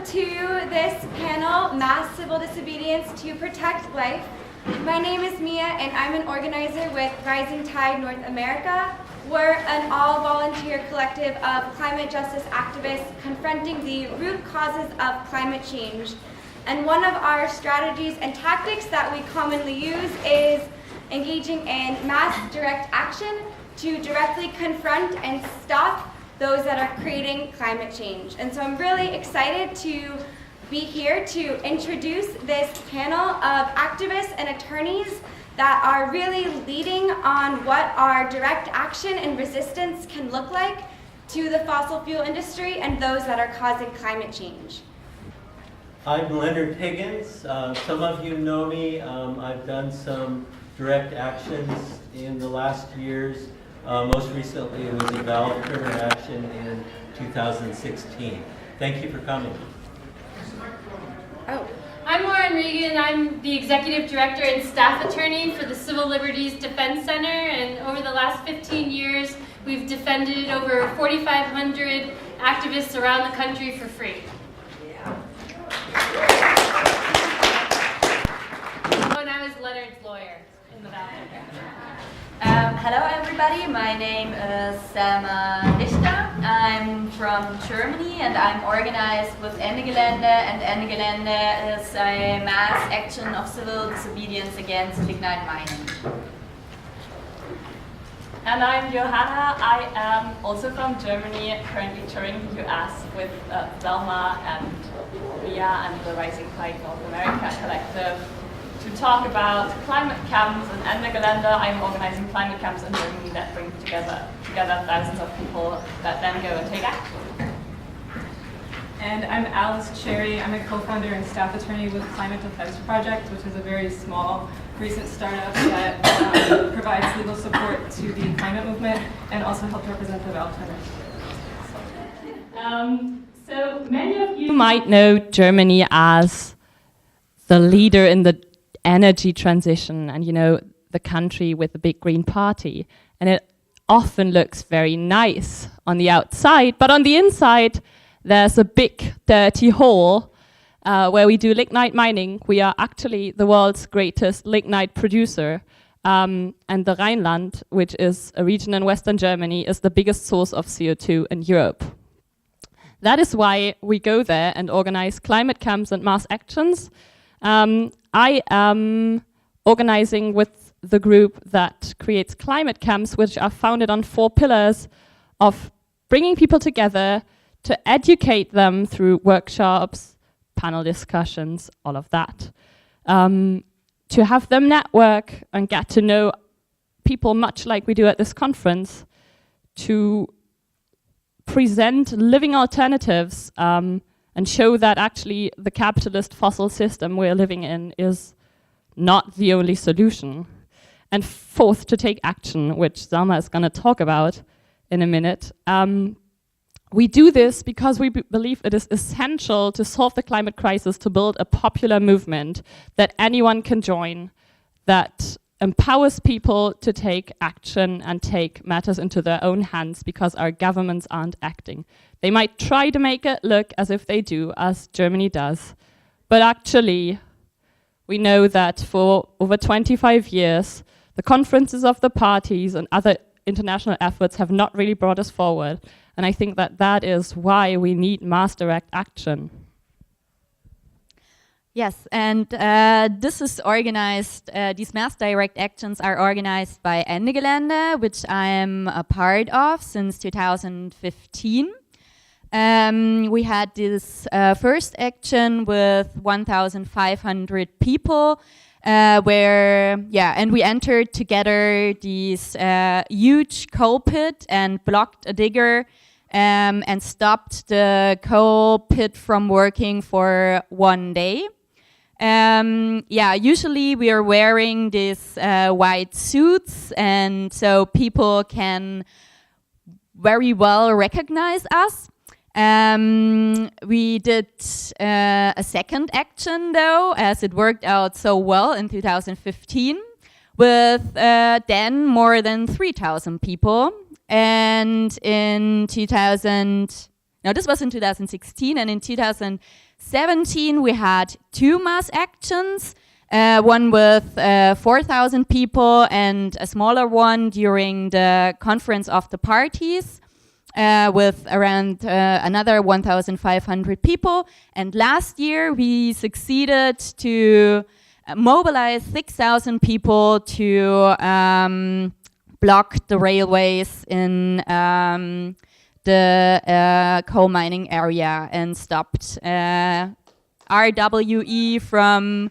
to this panel, Mass Civil Disobedience to Protect Life. My name is Mia, and I'm an organizer with Rising Tide North America. We're an all-volunteer collective of climate justice activists confronting the root causes of climate change. And one of our strategies and tactics that we commonly use is engaging in mass direct action to directly confront and stop those that are creating climate change. And so I'm really excited to be here to introduce this panel of activists and attorneys that are really leading on what our direct action and resistance can look like to the fossil fuel industry and those that are causing climate change. I'm Leonard Higgins. Some of you know me. I've done some direct actions in the last years. Most recently, it was a valve trigger action in 2016. Thank you for coming. Oh. I'm Regan. I'm the Executive Director and Staff Attorney for the Civil Liberties Defense Center, and over the last 15 years, we've defended over 4,500 activists around the country for free. Yeah. Oh, and I was Leonard's lawyer in the valve trigger. Hello everybody, my name is Selma Richter. I'm from Germany and I'm organized with Ende Gelände, and Ende Gelände is a mass action of civil disobedience against lignite mining. And I'm Johanna. I am also from Germany, currently touring the US with Selma and Mia and the Rising Tide North America collective to talk about climate camps. And Ende Gelände, I'm organizing climate camps in Germany that bring together thousands of people that then go and take action. And I'm Alice Cherry. I'm a co-founder and staff attorney with Climate Defense Project, which is a very small, recent startup that provides legal support to the climate movement and also helps represent the valve trigger. So many of you might know Germany as the leader in the energy transition, and the country with the big green party, and it often looks very nice on the outside, but on the inside there's a big dirty hole where we do lignite mining. We are actually the world's greatest lignite producer, and the Rhineland, which is a region in Western Germany, is the biggest source of CO2 in Europe. That is why we go there and organize climate camps and mass actions. I am organizing with the group that creates climate camps, which are founded on 4 pillars of bringing people together to educate them through workshops, panel discussions, all of that. To have them network and get to know people much like we do at this conference, to present living alternatives and show that actually the capitalist fossil system we're living in is not the only solution. And fourth, to take action, which Selma is going to talk about in a minute. We do this because we believe it is essential to solve the climate crisis, to build a popular movement that anyone can join, that empowers people to take action and take matters into their own hands because our governments aren't acting. They might try to make it look as if they do, as Germany does, but actually we know that for over 25 years, the conferences of the parties and other international efforts have not really brought us forward, and I think that that is why we need mass direct action. Yes, and this is organized, these mass direct actions are organized by Ende Gelände, which I am a part of since 2015. We had this first action with 1,500 people, and we entered together these huge coal pit and blocked a digger and stopped the coal pit from working for 1 day. Usually we are wearing these white suits, and so people can very well recognize us. We did a second action though, as it worked out so well in 2015, with then more than 3,000 people. And in this was in 2016, and in 2017 2017, we had 2 mass actions, one with 4,000 people and a smaller one during the Conference of the Parties with around another 1,500 people. And last year, we succeeded to mobilize 6,000 people to block the railways in the coal mining area and stopped RWE from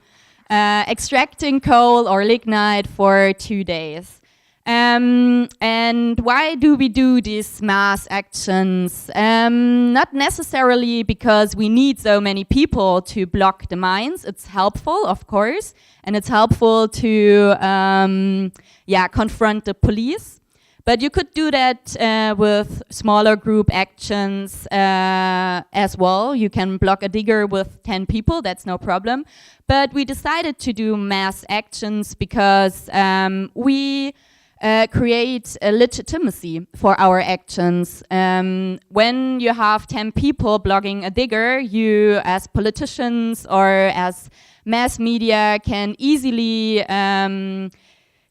extracting coal or lignite for 2 days. And why do we do these mass actions? Not necessarily because we need so many people to block the mines. It's helpful, of course, and it's helpful to confront the police. But you could do that with smaller group actions as well. You can block a digger with 10 people, that's no problem. But we decided to do mass actions because we create a legitimacy for our actions. When you have 10 people blocking a digger, you as politicians or as mass media can easily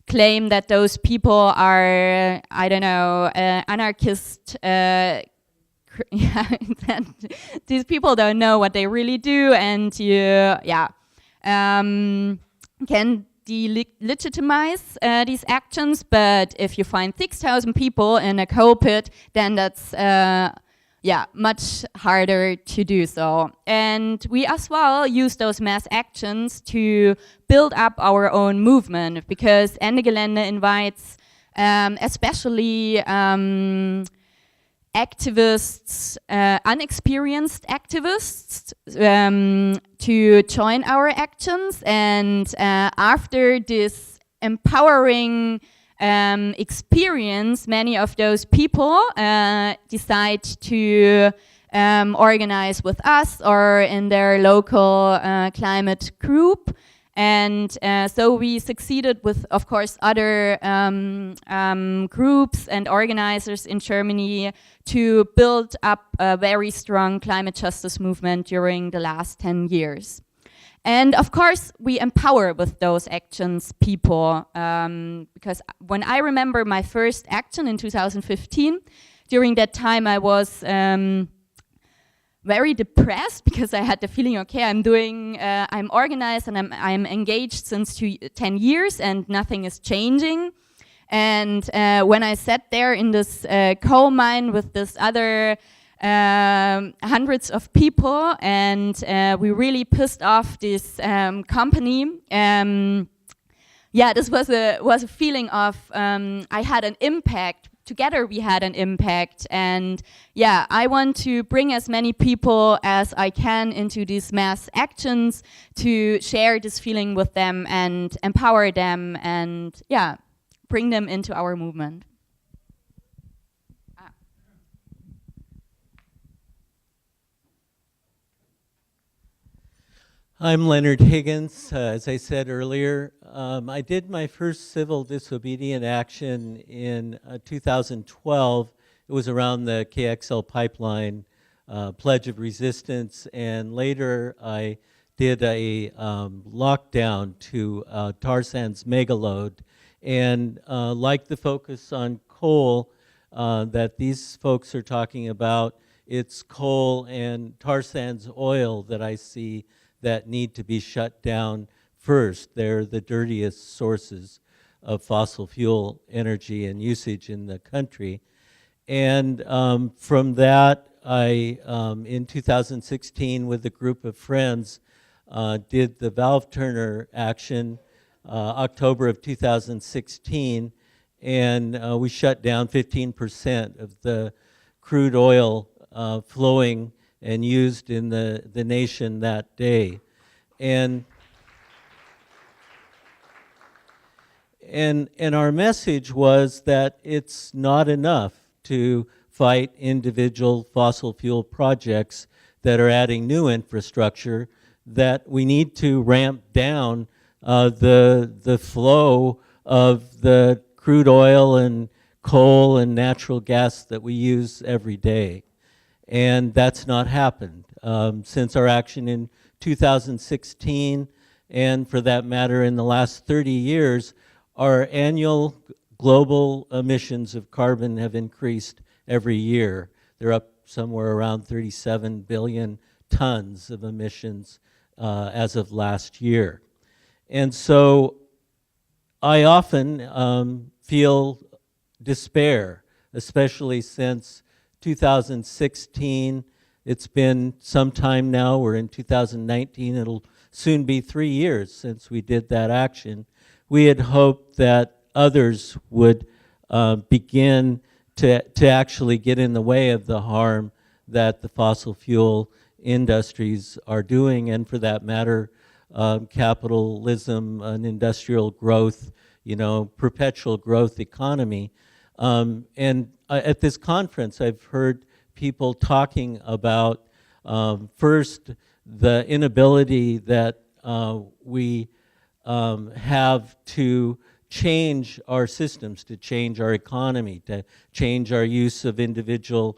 claim that those people are, I don't know, anarchist. These people don't know what they really do, and you, can delegitimize these actions. But if you find 6,000 people in a coal pit, then that's much harder to do so. And we as well use those mass actions to build up our own movement, because Ende Gelände invites especially activists, unexperienced activists, to join our actions. And after this empowering experience, many of those people decide to organize with us or in their local climate group. And so we succeeded with, of course, other groups and organizers in Germany to build up a very strong climate justice movement during the last 10 years. And of course, we empower with those actions people, because when I remember my first action in 2015, during that time I was very depressed, because I had the feeling, okay, I'm organized and I'm engaged since 10 years and nothing is changing. And when I sat there in this coal mine with this other hundreds of people, and we really pissed off this company. This was a feeling of I had an impact. Together we had an impact, and I want to bring as many people as I can into these mass actions to share this feeling with them and empower them and bring them into our movement. I'm Leonard Higgins. As I said earlier, I did my first civil disobedient action in 2012. It was around the KXL pipeline pledge of resistance, and later I did a lockdown to tar sands megaload. And like the focus on coal that these folks are talking about, it's coal and tar sands oil that I see that need to be shut down first. They're the dirtiest sources of fossil fuel energy and usage in the country. And from that, I, in 2016, with a group of friends, did the valve turner action, October of 2016, and we shut down 15% of the crude oil flowing and used in the nation that day. And our message was that it's not enough to fight individual fossil fuel projects that are adding new infrastructure, that we need to ramp down the flow of the crude oil and coal and natural gas that we use every day. And that's not happened. Since our action in 2016, and for that matter in the last 30 years, our annual global emissions of carbon have increased every year. They're up somewhere around 37 billion tons of emissions as of last year. And so I often feel despair, especially since 2016. It's been some time now. We're in 2019. It'll soon be 3 years since we did that action. We had hoped that others would begin to actually get in the way of the harm that the fossil fuel industries are doing, and for that matter, capitalism, an industrial growth, perpetual growth economy. And at this conference, I've heard people talking about first the inability that we have to change our systems, to change our economy, to change our use of individual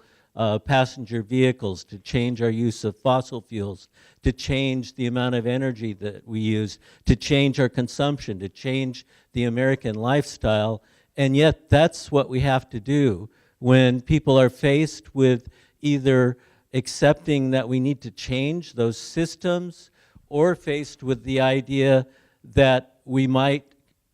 passenger vehicles, to change our use of fossil fuels, to change the amount of energy that we use, to change our consumption, to change the American lifestyle. And yet that's what we have to do when people are faced with either accepting that we need to change those systems or faced with the idea that we might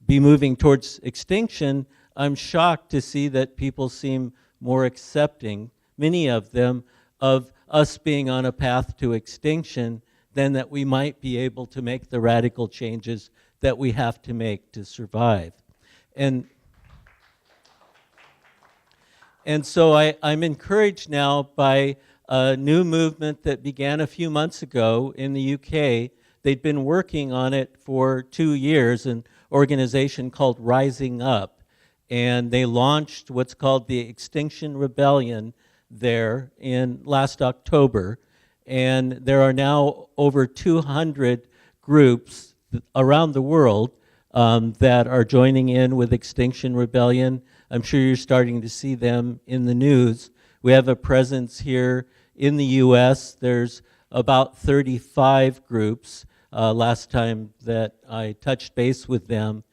be moving towards extinction. I'm shocked to see that people seem more accepting, many of them, of us being on a path to extinction than that we might be able to make the radical changes that we have to make to survive. And so I'm encouraged now by a new movement that began a few months ago in the UK. They'd been working on it for 2 years, an organization called Rising Up. And they launched what's called the Extinction Rebellion there in last October. And there are now over 200 groups around the world that are joining in with Extinction Rebellion. I'm sure you're starting to see them in the news. We have a presence here in the US. There's about 35 groups last time that I touched base with them.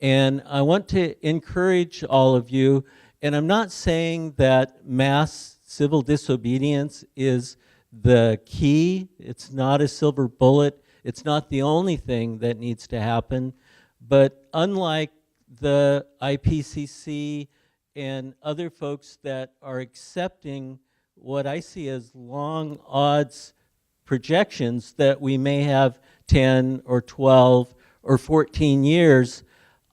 And I want to encourage all of you, and I'm not saying that mass civil disobedience is the key. It's not a silver bullet. It's not the only thing that needs to happen. But unlike the IPCC and other folks that are accepting what I see as long odds projections that we may have 10 or 12 or 14 years,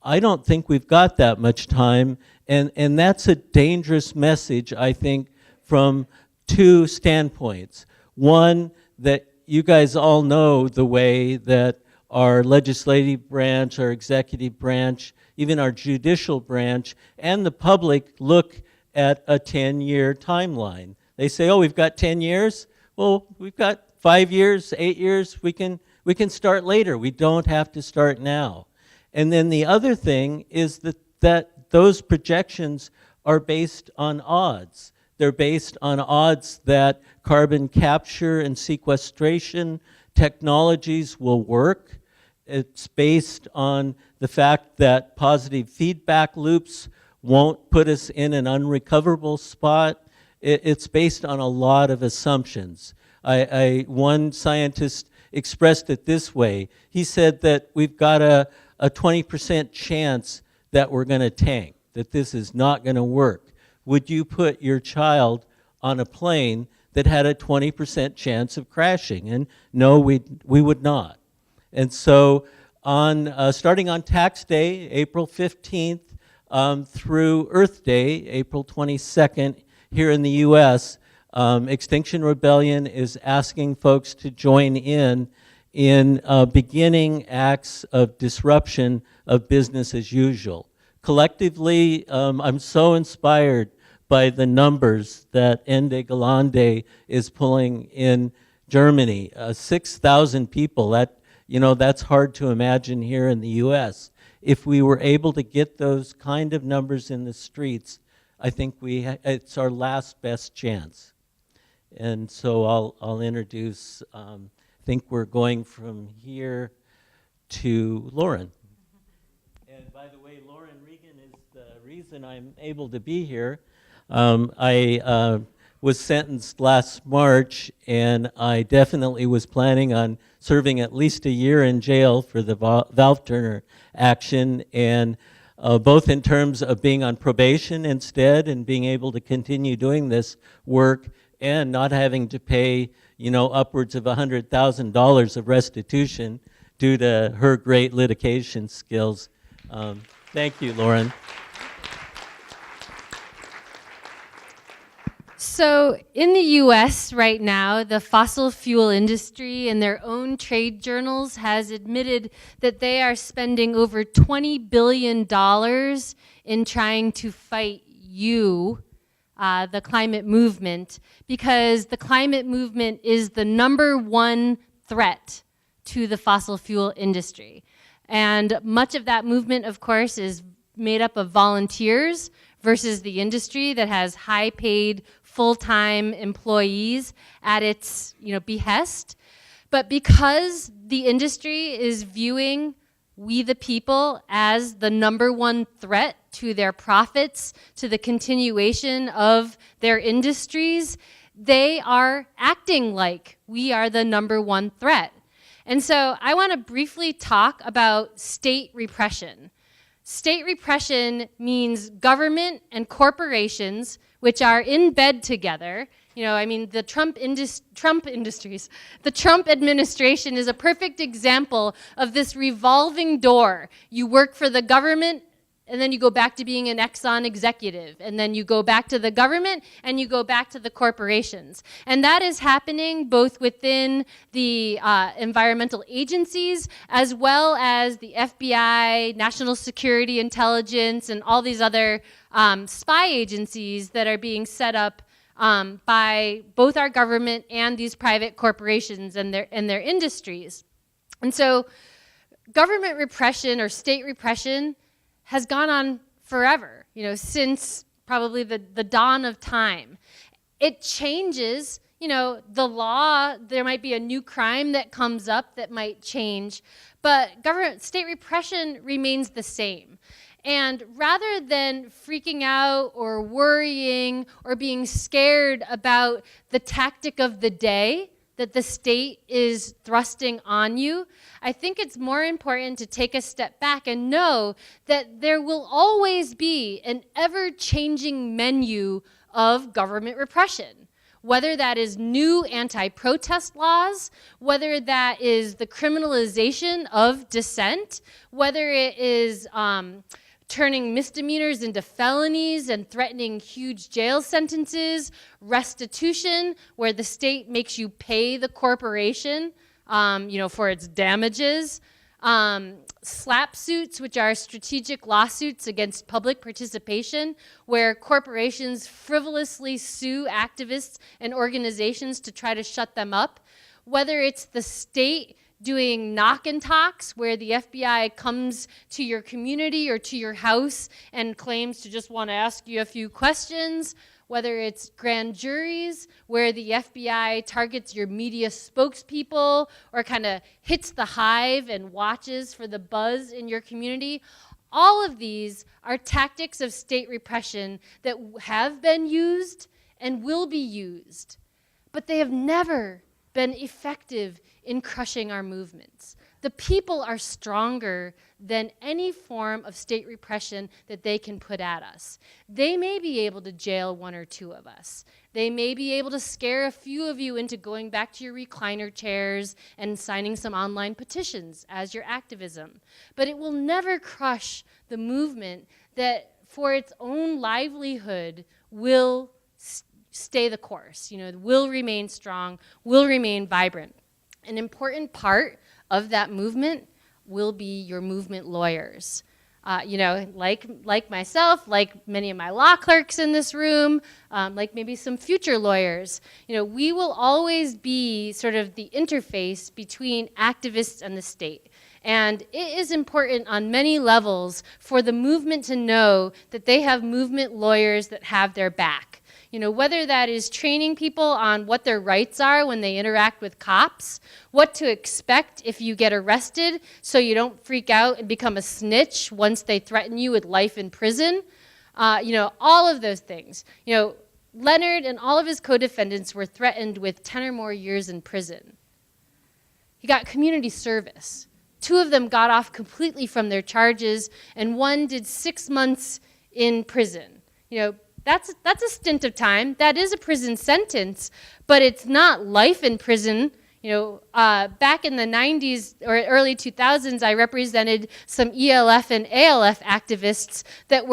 I don't think we've got that much time. And that's a dangerous message, I think, from two standpoints. One, that you guys all know the way that our legislative branch, our executive branch, even our judicial branch, and the public look at a 10-year timeline. They say, oh, we've got 10 years? Well, we've got 5 years, 8 years. We can start later. We don't have to start now. And then the other thing is that those projections are based on odds. They're based on odds that carbon capture and sequestration technologies will work. It's based on the fact that positive feedback loops won't put us in an unrecoverable spot. It's based on a lot of assumptions. One scientist expressed it this way. He said that we've got a 20% chance that we're going to tank, that this is not going to work. Would you put your child on a plane that had a 20% chance of crashing? And no, we would not. And so starting on tax day, April 15th, through Earth Day, April 22nd, here in the US, Extinction Rebellion is asking folks to join in beginning acts of disruption of business as usual. Collectively, I'm so inspired by the numbers that Ende Gelände is pulling in Germany. 6,000 people, that's hard to imagine here in the US. If we were able to get those kind of numbers in the streets, I think it's our last best chance. And so I'll introduce, I think we're going from here to Lauren. And by the way, Lauren Regan is the reason I'm able to be here. I was sentenced last March, and I definitely was planning on serving at least a year in jail for the Valve Turner action, and both in terms of being on probation instead and being able to continue doing this work and not having to pay, upwards of $100,000 of restitution due to her great litigation skills. Thank you, Lauren. So in the US right now, the fossil fuel industry in their own trade journals has admitted that they are spending over $20 billion in trying to fight the climate movement, because the climate movement is the #1 threat to the fossil fuel industry. And much of that movement, of course, is made up of volunteers versus the industry that has high-paid, full-time employees at its behest. But because the industry is viewing we the people as the #1 threat to their profits, to the continuation of their industries, they are acting like we are the #1 threat. And so I want to briefly talk about state repression. State repression means government and corporations, which are in bed together. The Trump administration is a perfect example of this revolving door. You work for the government, and then you go back to being an Exxon executive, and then you go back to the government, and you go back to the corporations. And that is happening both within the environmental agencies, as well as the FBI, National Security Intelligence, and all these other spy agencies that are being set up by both our government and these private corporations and their industries. And so government repression or state repression has gone on forever, since probably the dawn of time. It changes, the law, there might be a new crime that comes up that might change, but state repression remains the same. And rather than freaking out or worrying or being scared about the tactic of the day that the state is thrusting on you, I think it's more important to take a step back and know that there will always be an ever-changing menu of government repression. Whether that is new anti-protest laws, whether that is the criminalization of dissent, whether it is turning misdemeanors into felonies and threatening huge jail sentences, restitution, where the state makes you pay the corporation, for its damages, SLAP suits, which are strategic lawsuits against public participation, where corporations frivolously sue activists and organizations to try to shut them up, whether it's the state doing knock and talks where the FBI comes to your community or to your house and claims to just want to ask you a few questions, whether it's grand juries where the FBI targets your media spokespeople or kind of hits the hive and watches for the buzz in your community. All of these are tactics of state repression that have been used and will be used, but they have never been effective in crushing our movements. The people are stronger than any form of state repression that they can put at us. They may be able to jail one or two of us. They may be able to scare a few of you into going back to your recliner chairs and signing some online petitions as your activism. But it will never crush the movement that for its own livelihood will stay the course, will remain strong, will remain vibrant. An important part of that movement will be your movement lawyers. Like myself, like many of my law clerks in this room, like maybe some future lawyers, we will always be sort of the interface between activists and the state. And it is important on many levels for the movement to know that they have movement lawyers that have their back. You know, whether that is training people on what their rights are when they interact with cops, what to expect if you get arrested so you don't freak out and become a snitch once they threaten you with life in prison. You know, all of those things. You know, Leonard and all of his co-defendants were threatened with 10 or more years in prison. He got community service. 2 of them got off completely from their charges, and 1 did 6 months in prison. You know, that's a stint of time. That is a prison sentence, but it's not life in prison. You know, back in the 90s or early 2000s, I represented some ELF and ALF activists that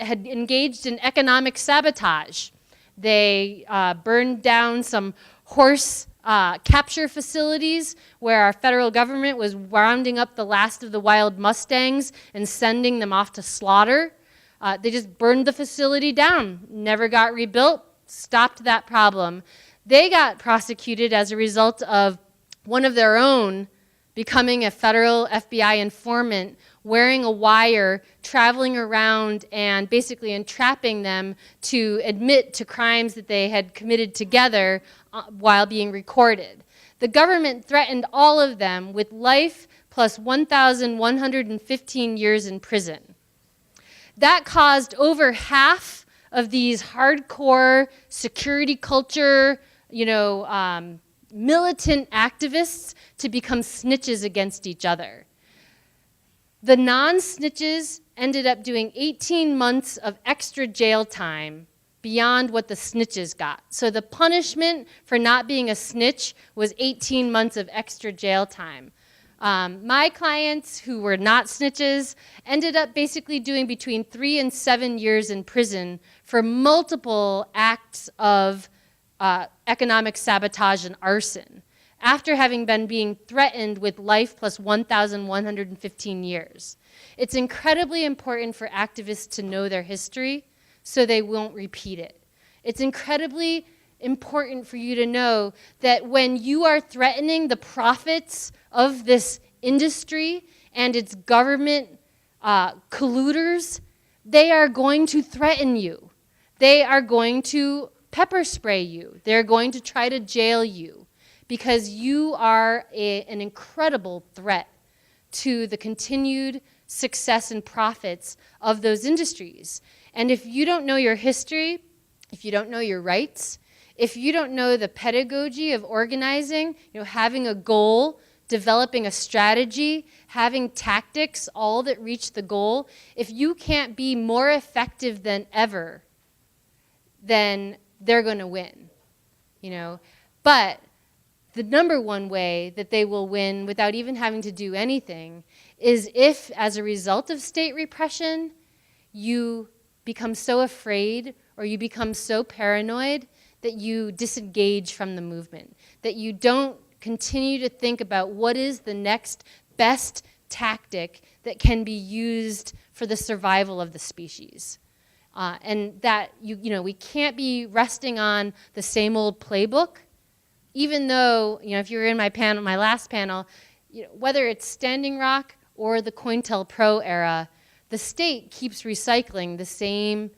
had engaged in economic sabotage. They burned down some horse capture facilities where our federal government was rounding up the last of the wild Mustangs and sending them off to slaughter. They just burned the facility down, never got rebuilt, stopped that problem. They got prosecuted as a result of one of their own becoming a federal FBI informant, wearing a wire, traveling around and basically entrapping them to admit to crimes that they had committed together while being recorded. The government threatened all of them with life plus 1,115 years in prison. That caused over half of these hardcore security culture, you know, militant activists to become snitches against each other. The non-snitches ended up doing 18 months of extra jail time beyond what the snitches got. So the punishment for not being a snitch was 18 months of extra jail time. My clients who were not snitches ended up basically doing between 3 and 7 years in prison for multiple acts of economic sabotage and arson, after having been being threatened with life plus 1,115 years. It's incredibly important for activists to know their history so they won't repeat it. It's incredibly important for you to know that when you are threatening the profits of this industry and its government colluders, they are going to threaten you. They are going to pepper spray you. They're going to try to jail you because you are an incredible threat to the continued success and profits of those industries. And if you don't know your history, if you don't know your rights, if you don't know the pedagogy of organizing, you know, having a goal, developing a strategy, having tactics, all that reach the goal, if you can't be more effective than ever, then they're going to win, you know. But the number one way that they will win without even having to do anything is if, as a result of state repression, you become so afraid or you become so paranoid that you disengage from the movement, that you don't continue to think about what is the next best tactic that can be used for the survival of the species. And that, you know, we can't be resting on the same old playbook, even though, you know, if you were in my panel, my last panel, you know, whether it's Standing Rock or the COINTELPRO era, the state keeps recycling the same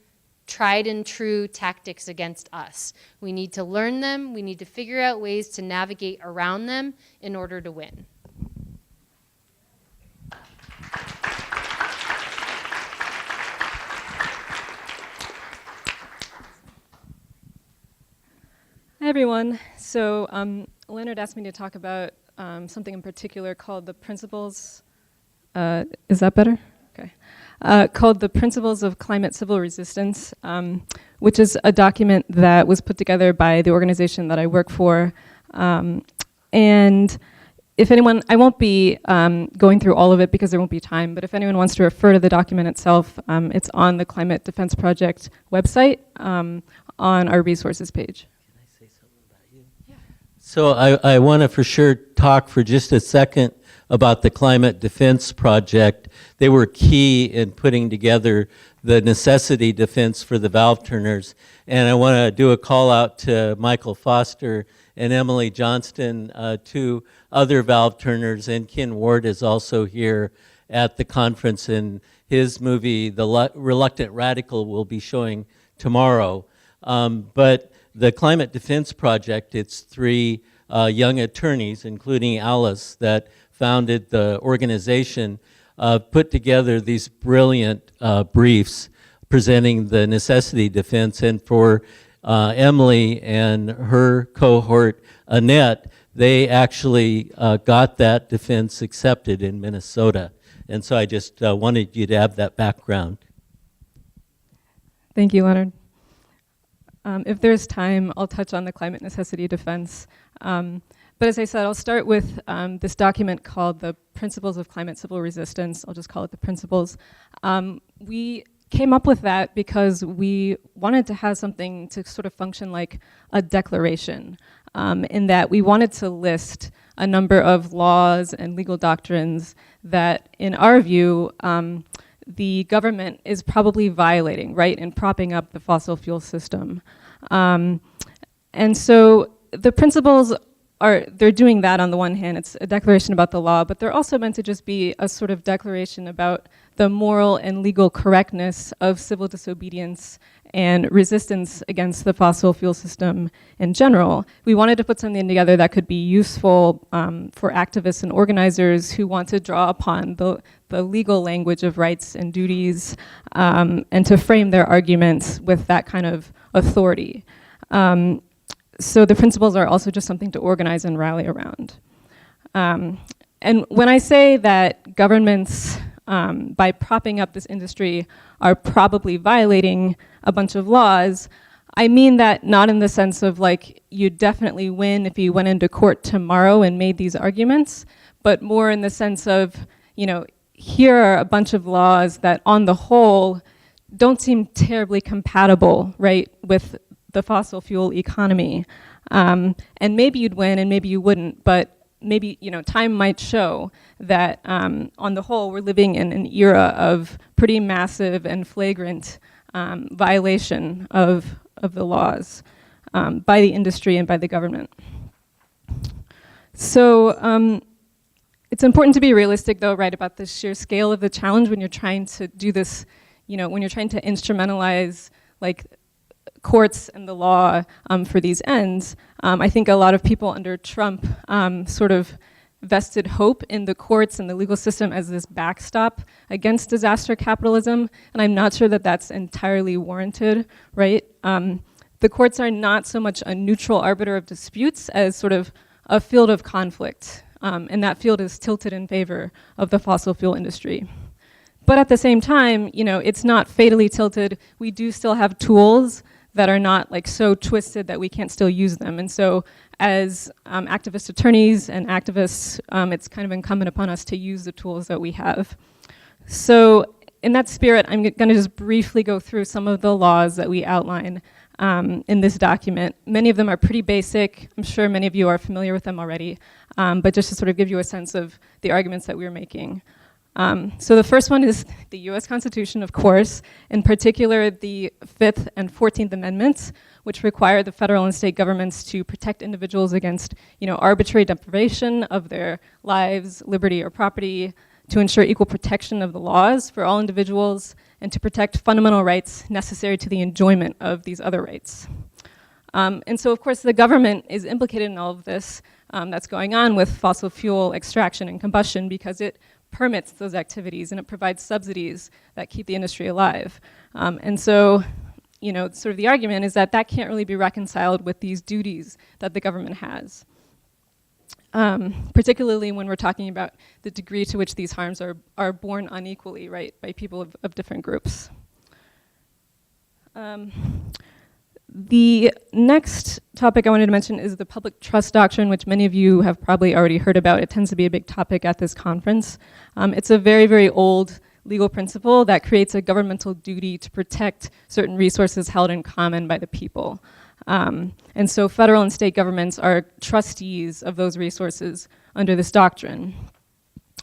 tried and true tactics against us. We need to learn them. We need to figure out ways to navigate around them in order to win. Hi, everyone. So Leonard asked me to talk about something in particular called the Principles. Is that better? Okay. Called the Principles of Climate Civil Resistance, which is a document that was put together by the organization that I work for. And if anyone, I won't be going through all of it because there won't be time, but if anyone wants to refer to the document itself, it's on the Climate Defense Project website on our resources page. So I want to for sure talk for just a second about the Climate Defense Project. They were key in putting together the necessity defense for the valve turners. And I want to do a call out to Michael Foster and Emily Johnston, 2 other valve turners, and Ken Ward is also here at the conference, and his movie, The Reluctant Radical, will be showing tomorrow. But the Climate Defense Project, it's 3 young attorneys, including Alice, that founded the organization, put together these brilliant briefs presenting the necessity defense. And for Emily and her cohort, Annette, they actually got that defense accepted in Minnesota. And so I just wanted you to have that background. Thank you, Leonard. If there's time, I'll touch on the climate necessity defense. But as I said, I'll start with this document called the Principles of Climate Civil Resistance. I'll just call it the Principles. We came up with that because we wanted to have something to sort of function like a declaration, in that we wanted to list a number of laws and legal doctrines that, in our view, the government is probably violating, right, in propping up the fossil fuel system. And so the principles they're doing that on the one hand. It's a declaration about the law, but they're also meant to just be a sort of declaration about the moral and legal correctness of civil disobedience and resistance against the fossil fuel system in general. We wanted to put something together that could be useful for activists and organizers who want to draw upon the legal language of rights and duties, and to frame their arguments with that kind of authority. So the principles are also just something to organize and rally around. And when I say that governments, by propping up this industry, are probably violating a bunch of laws, I mean that not in the sense of like, you'd definitely win if you went into court tomorrow and made these arguments, but more in the sense of, you know, here are a bunch of laws that on the whole don't seem terribly compatible, right, with the fossil fuel economy. And maybe you'd win and maybe you wouldn't, but maybe, you know, time might show that on the whole, we're living in an era of pretty massive and flagrant violation of the laws by the industry and by the government. So it's important to be realistic, though, right, about the sheer scale of the challenge when you're trying to do this, you know, when you're trying to instrumentalize, like, courts and the law for these ends. I think a lot of people under Trump sort of vested hope in the courts and the legal system as this backstop against disaster capitalism, and I'm not sure that that's entirely warranted, right? The courts are not so much a neutral arbiter of disputes as sort of a field of conflict, and that field is tilted in favor of the fossil fuel industry. But at the same time, you know, it's not fatally tilted. We do still have tools that are not like so twisted that we can't still use them. And so as activist attorneys and activists, it's kind of incumbent upon us to use the tools that we have. So in that spirit, I'm gonna just briefly go through some of the laws that we outline in this document. Many of them are pretty basic. I'm sure many of you are familiar with them already, but just to sort of give you a sense of the arguments that we're making. So the first one is the US Constitution, of course, in particular the 5th and 14th Amendments, which require the federal and state governments to protect individuals against, you know, arbitrary deprivation of their lives, liberty, or property, to ensure equal protection of the laws for all individuals, and to protect fundamental rights necessary to the enjoyment of these other rights. And so, of course, the government is implicated in all of this that's going on with fossil fuel extraction and combustion because it permits those activities and it provides subsidies that keep the industry alive. And so, you know, sort of the argument is that that can't really be reconciled with these duties that the government has. Particularly when we're talking about the degree to which these harms are borne unequally, right, by people of different groups. The next topic I wanted to mention is the public trust doctrine, which many of you have probably already heard about. It tends to be a big topic at this conference. It's a very, very old legal principle that creates a governmental duty to protect certain resources held in common by the people. And so federal and state governments are trustees of those resources under this doctrine.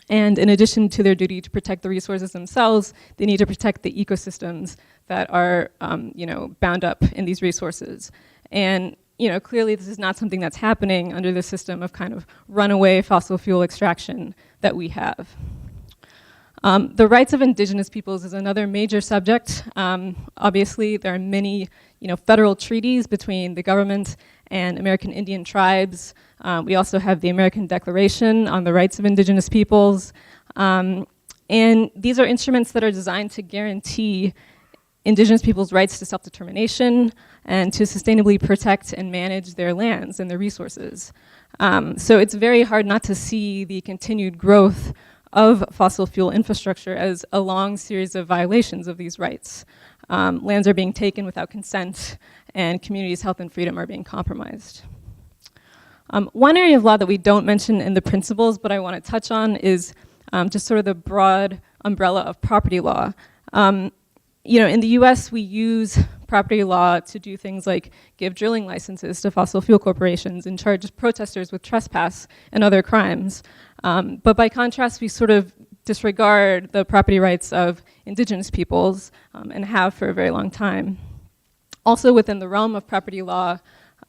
And in addition to their duty to protect the resources themselves, they need to protect the ecosystems that are, you know, bound up in these resources. And, you know, clearly this is not something that's happening under the system of kind of runaway fossil fuel extraction that we have. The rights of Indigenous peoples is another major subject. Obviously, there are many federal treaties between the government and American Indian tribes. We also have the American Declaration on the Rights of Indigenous Peoples. And these are instruments that are designed to guarantee Indigenous peoples' rights to self-determination and to sustainably protect and manage their lands and their resources. So it's very hard not to see the continued growth of fossil fuel infrastructure as a long series of violations of these rights. Lands are being taken without consent, and communities' health and freedom are being compromised. One area of law that we don't mention in the principles, but I want to touch on, is just sort of the broad umbrella of property law. In the US, we use property law to do things like give drilling licenses to fossil fuel corporations and charge protesters with trespass and other crimes. But by contrast, we sort of disregard the property rights of Indigenous peoples and have for a very long time. Also within the realm of property law,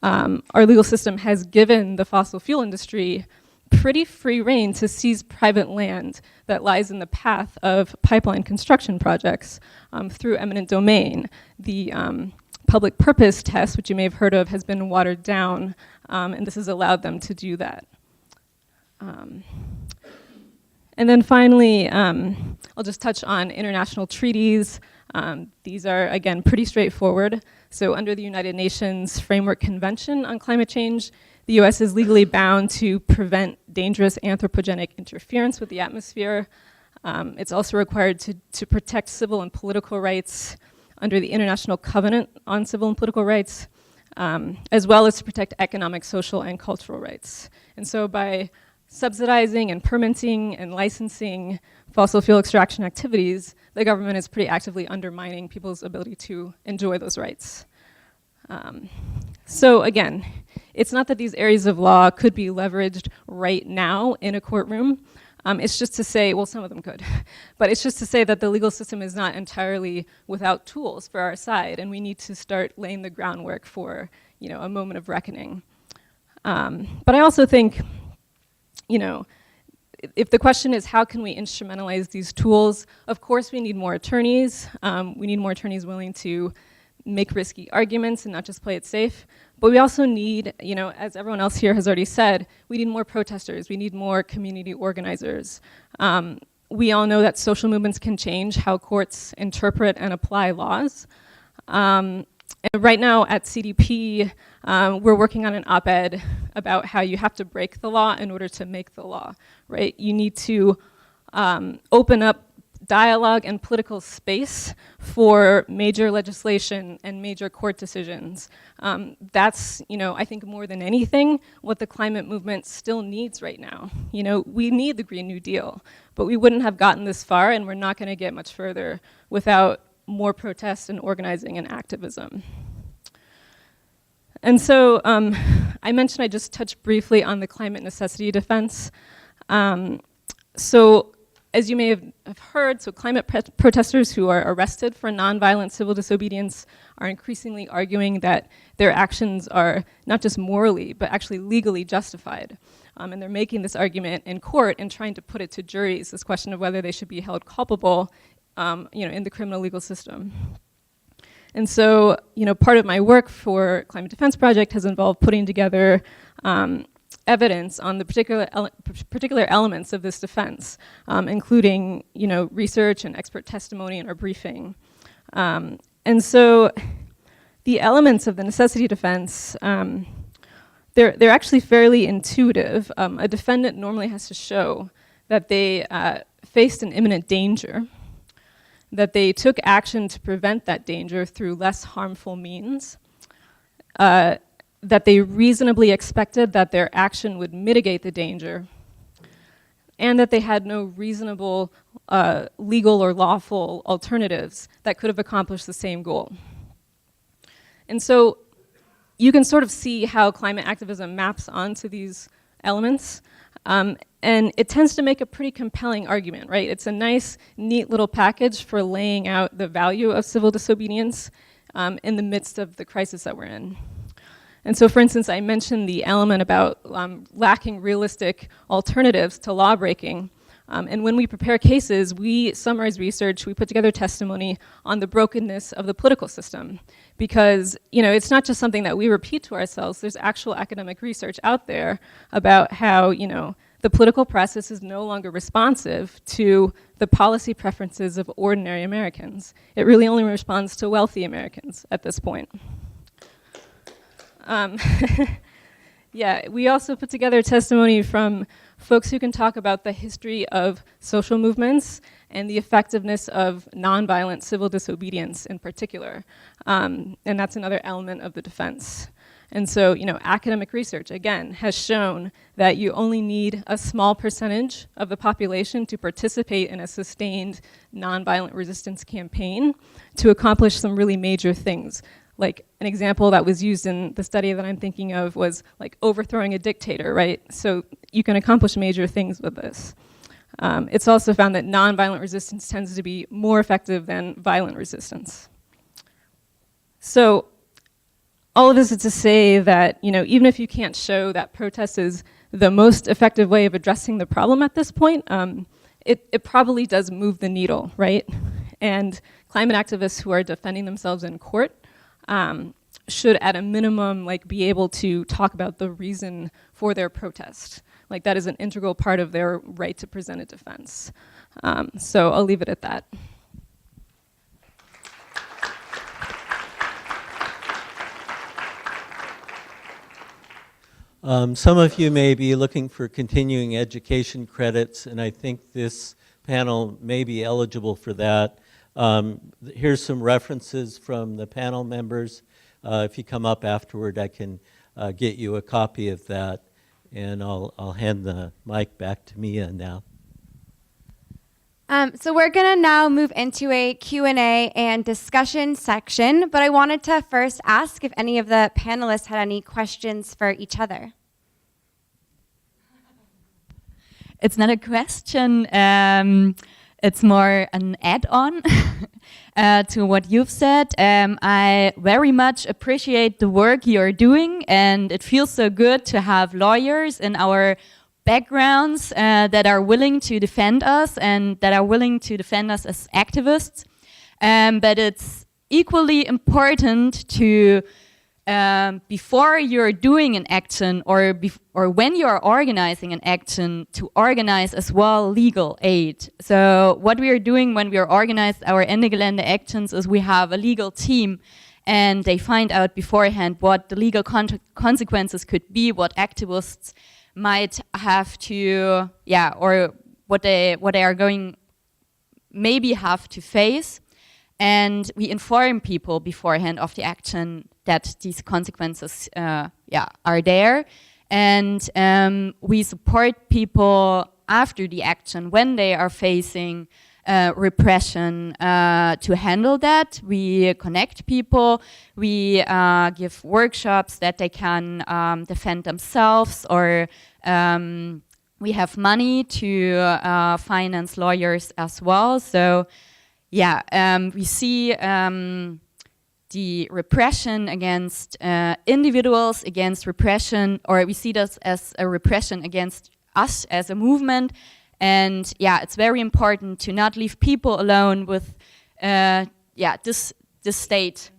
our legal system has given the fossil fuel industry pretty free rein to seize private land that lies in the path of pipeline construction projects through eminent domain. The public purpose test, which you may have heard of, has been watered down, and this has allowed them to do that. And then finally, I'll just touch on international treaties. These are, again, pretty straightforward. So under the United Nations Framework Convention on Climate Change, the US is legally bound to prevent dangerous anthropogenic interference with the atmosphere. It's also required to protect civil and political rights under the International Covenant on Civil and Political Rights, as well as to protect economic, social, and cultural rights. And so by subsidizing and permitting and licensing fossil fuel extraction activities, the government is pretty actively undermining people's ability to enjoy those rights. So again, it's not that these areas of law could be leveraged right now in a courtroom. It's just to say, well, some of them could, but it's just to say that the legal system is not entirely without tools for our side, and we need to start laying the groundwork for, a moment of reckoning. But I also think, if the question is how can we instrumentalize these tools, of course we need more attorneys. We need more attorneys willing to make risky arguments and not just play it safe. But we also need, as everyone else here has already said, we need more protesters. We need more community organizers. We all know that social movements can change how courts interpret and apply laws. And right now at CDP, we're working on an op-ed about how you have to break the law in order to make the law, right? You need to open up dialogue and political space for major legislation and major court decisions. That's, I think more than anything, what the climate movement still needs right now. We need the Green New Deal, but we wouldn't have gotten this far, and we're not gonna get much further without more protest and organizing and activism. And so I mentioned I just touched briefly on the climate necessity defense. So as you may have heard, so climate protesters who are arrested for nonviolent civil disobedience are increasingly arguing that their actions are not just morally, but actually legally justified. And they're making this argument in court and trying to put it to juries, this question of whether they should be held culpable in the criminal legal system. And so, part of my work for Climate Defense Project has involved putting together evidence on the particular elements of this defense, including, research and expert testimony in our briefing. And so, the elements of the necessity defense, they're actually fairly intuitive. A defendant normally has to show that they faced an imminent danger, that they took action to prevent that danger through less harmful means, that they reasonably expected that their action would mitigate the danger, and that they had no reasonable legal or lawful alternatives that could have accomplished the same goal. And so you can sort of see how climate activism maps onto these elements. And it tends to make a pretty compelling argument, right? It's a nice, neat little package for laying out the value of civil disobedience in the midst of the crisis that we're in. And so, for instance, I mentioned the element about lacking realistic alternatives to lawbreaking. And when we prepare cases, we summarize research, we put together testimony on the brokenness of the political system. Because, it's not just something that we repeat to ourselves, there's actual academic research out there about how, the political process is no longer responsive to the policy preferences of ordinary Americans. It really only responds to wealthy Americans at this point. Yeah, we also put together testimony from folks who can talk about the history of social movements and the effectiveness of nonviolent civil disobedience in particular. And that's another element of the defense. And so, academic research, again, has shown that you only need a small percentage of the population to participate in a sustained nonviolent resistance campaign to accomplish some really major things. Like an example that was used in the study that I'm thinking of was like overthrowing a dictator, right? So you can accomplish major things with this. It's also found that nonviolent resistance tends to be more effective than violent resistance. So all of this is to say that, even if you can't show that protest is the most effective way of addressing the problem at this point, it probably does move the needle, right? And climate activists who are defending themselves in court should at a minimum be able to talk about the reason for their protest. That is an integral part of their right to present a defense. So I'll leave it at that. Some of you may be looking for continuing education credits, and I think this panel may be eligible for that. Here's some references from the panel members. If you come up afterward, I can get you a copy of that, and I'll hand the mic back to Mia now. So we're going to now move into a Q&A and discussion section, but I wanted to first ask if any of the panelists had any questions for each other. It's not a question, it's more an add-on to what you've said. I very much appreciate the work you're doing, and it feels so good to have lawyers in our backgrounds that are willing to defend us and that are willing to defend us as activists. But it's equally important to, before you're doing an action or when you're organizing an action, to organize as well legal aid. So what we are doing when we organize our Ende Gelände actions is we have a legal team, and they find out beforehand what the legal consequences could be, what activists might have to, or what they are going maybe have to face, and we inform people beforehand of the action that these consequences, are there, and we support people after the action when they are facing repression to handle that. We connect people, we give workshops that they can defend themselves, or we have money to finance lawyers as well. So we see the repression against individuals, against repression, or we see this as a repression against us as a movement. And it's very important to not leave people alone with this state.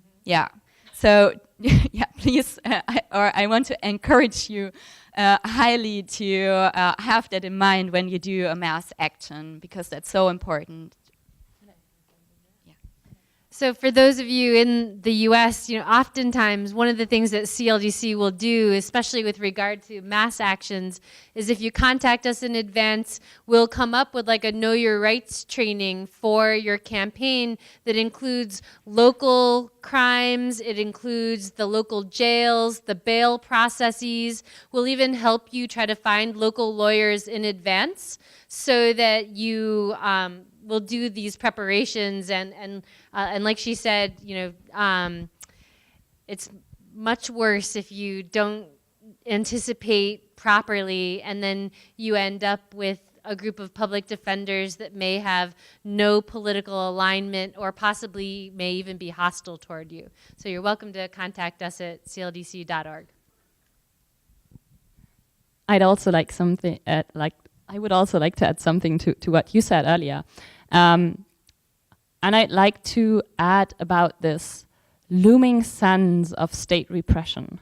So please, I want to encourage you highly to have that in mind when you do a mass action, because that's so important. So for those of you in the US, oftentimes one of the things that CLDC will do, especially with regard to mass actions, is if you contact us in advance, we'll come up with a know your rights training for your campaign that includes local crimes, it includes the local jails, the bail processes. We'll even help you try to find local lawyers in advance so that you we'll do these preparations, and like she said, it's much worse if you don't anticipate properly and then you end up with a group of public defenders that may have no political alignment or possibly may even be hostile toward you. So you're welcome to contact us at cldc.org. I'd also like something I would also like to add something to what you said earlier. And I'd like to add about this looming sense of state repression.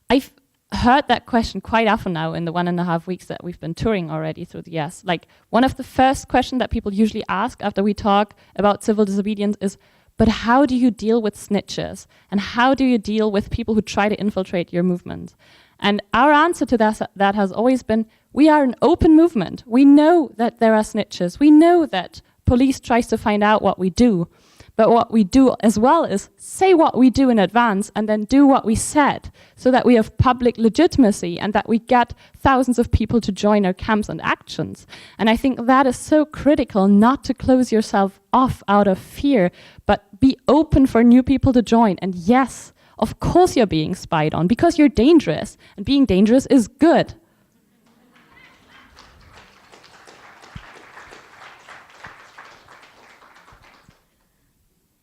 I've heard that question quite often now in the 1.5 weeks that we've been touring already through the US. Like, one of the first questions that people usually ask after we talk about civil disobedience is, but how do you deal with snitches? And how do you deal with people who try to infiltrate your movement? And our answer to that has always been, we are an open movement. We know that there are snitches. We know that police tries to find out what we do. But what we do as well is say what we do in advance and then do what we said, so that we have public legitimacy and that we get thousands of people to join our camps and actions. And I think that is so critical, not to close yourself off out of fear, but be open for new people to join. And yes, of course you're being spied on because you're dangerous, and being dangerous is good.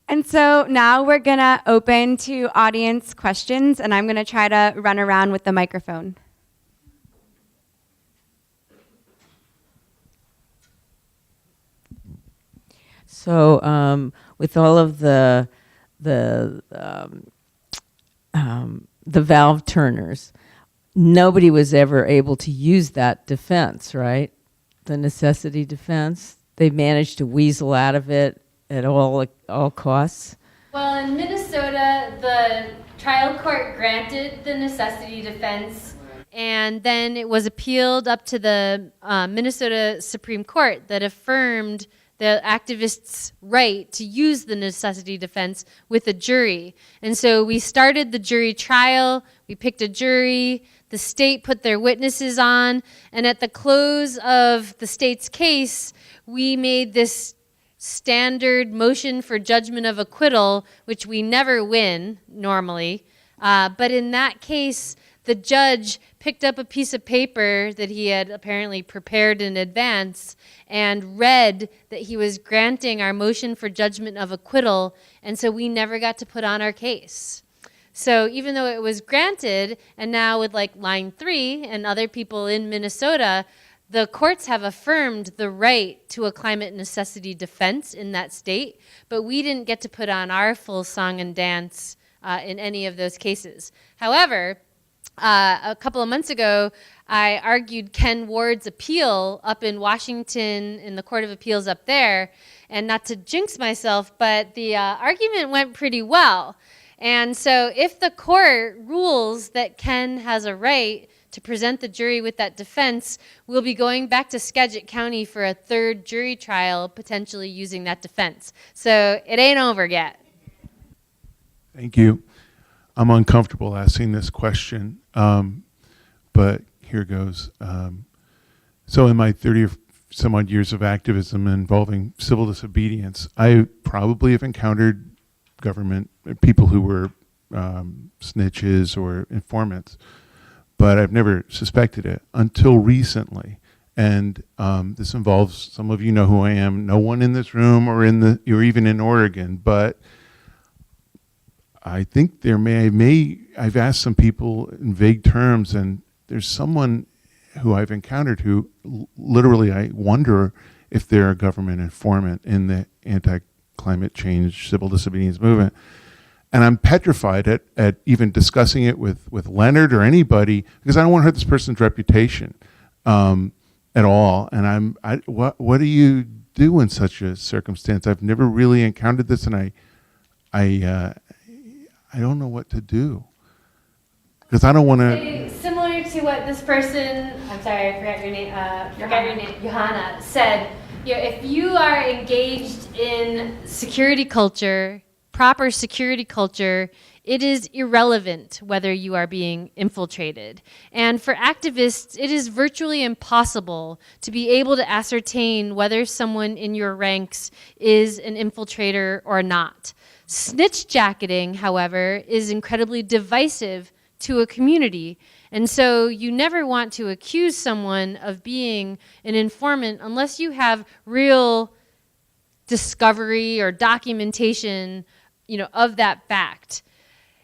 And so now we're going to open to audience questions, and I'm going to try to run around with the microphone. So with all of the valve turners, nobody was ever able to use that defense, right? The necessity defense. They managed to weasel out of it at all costs? Well, in Minnesota, the trial court granted the necessity defense, and then it was appealed up to the Minnesota Supreme Court that affirmed the activists' right to use the necessity defense with a jury. And so we started the jury trial, we picked a jury, the state put their witnesses on, and at the close of the state's case, we made this standard motion for judgment of acquittal, which we never win normally. But in that case, the judge picked up a piece of paper that he had apparently prepared in advance and read that he was granting our motion for judgment of acquittal, and so we never got to put on our case. So even though it was granted, and now with like line 3 and other people in Minnesota, the courts have affirmed the right to a climate necessity defense in that state, but we didn't get to put on our full song and dance in any of those cases. However, a couple of months ago, I argued Ken Ward's appeal up in Washington in the Court of Appeals up there, and not to jinx myself, but the argument went pretty well. And so if the court rules that Ken has a right to present the jury with that defense, we'll be going back to Skagit County for a 3rd jury trial, potentially using that defense. So it ain't over yet. Thank you. I'm uncomfortable asking this question, but here goes. So in my 30 or some odd years of activism involving civil disobedience, I probably have encountered government people who were snitches or informants, but I've never suspected it until recently. And this involves, some of you know who I am, no one in this room or even in Oregon, but I think there I've asked some people in vague terms, and there's someone who I've encountered who literally I wonder if they're a government informant in the anti-climate change civil disobedience movement. And I'm petrified at even discussing it with Leonard or anybody, because I don't want to hurt this person's reputation at all. And what do you do in such a circumstance? I've never really encountered this, and I don't know what to do, because I don't want to. Similar to what this person, I'm sorry, I forgot your name, Johanna, said. If you are engaged in security culture, proper security culture, it is irrelevant whether you are being infiltrated. And for activists, it is virtually impossible to be able to ascertain whether someone in your ranks is an infiltrator or not. Snitch jacketing, however, is incredibly divisive to a community. And so you never want to accuse someone of being an informant unless you have real discovery or documentation, of that fact.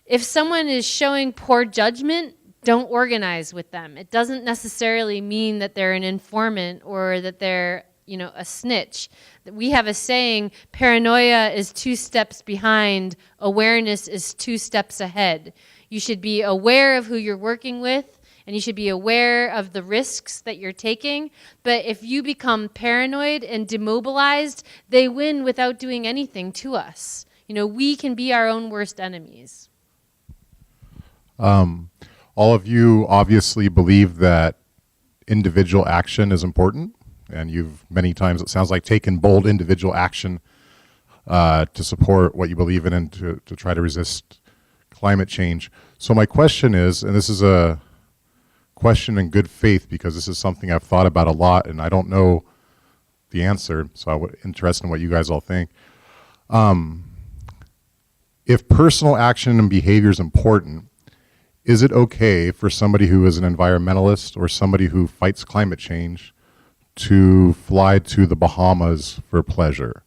If someone is showing poor judgment don't organize with them. It doesn't necessarily mean that they're an informant or that they're, you know, a snitch. We have a saying, paranoia is 2 steps behind, awareness is 2 steps ahead. You should be aware of who you're working with, and you should be aware of the risks that you're taking. But if you become paranoid and demobilized, they win without doing anything to us. You know, we can be our own worst enemies. All of you obviously believe that individual action is important, and you've many times, it sounds like, taken bold individual action to support what you believe in and to try to resist climate change. So my question is, and this is a question in good faith because this is something I've thought about a lot and I don't know the answer, so I'm interested in what you guys all think. If personal action and behavior is important, is it okay for somebody who is an environmentalist or somebody who fights climate change to fly to the Bahamas for pleasure,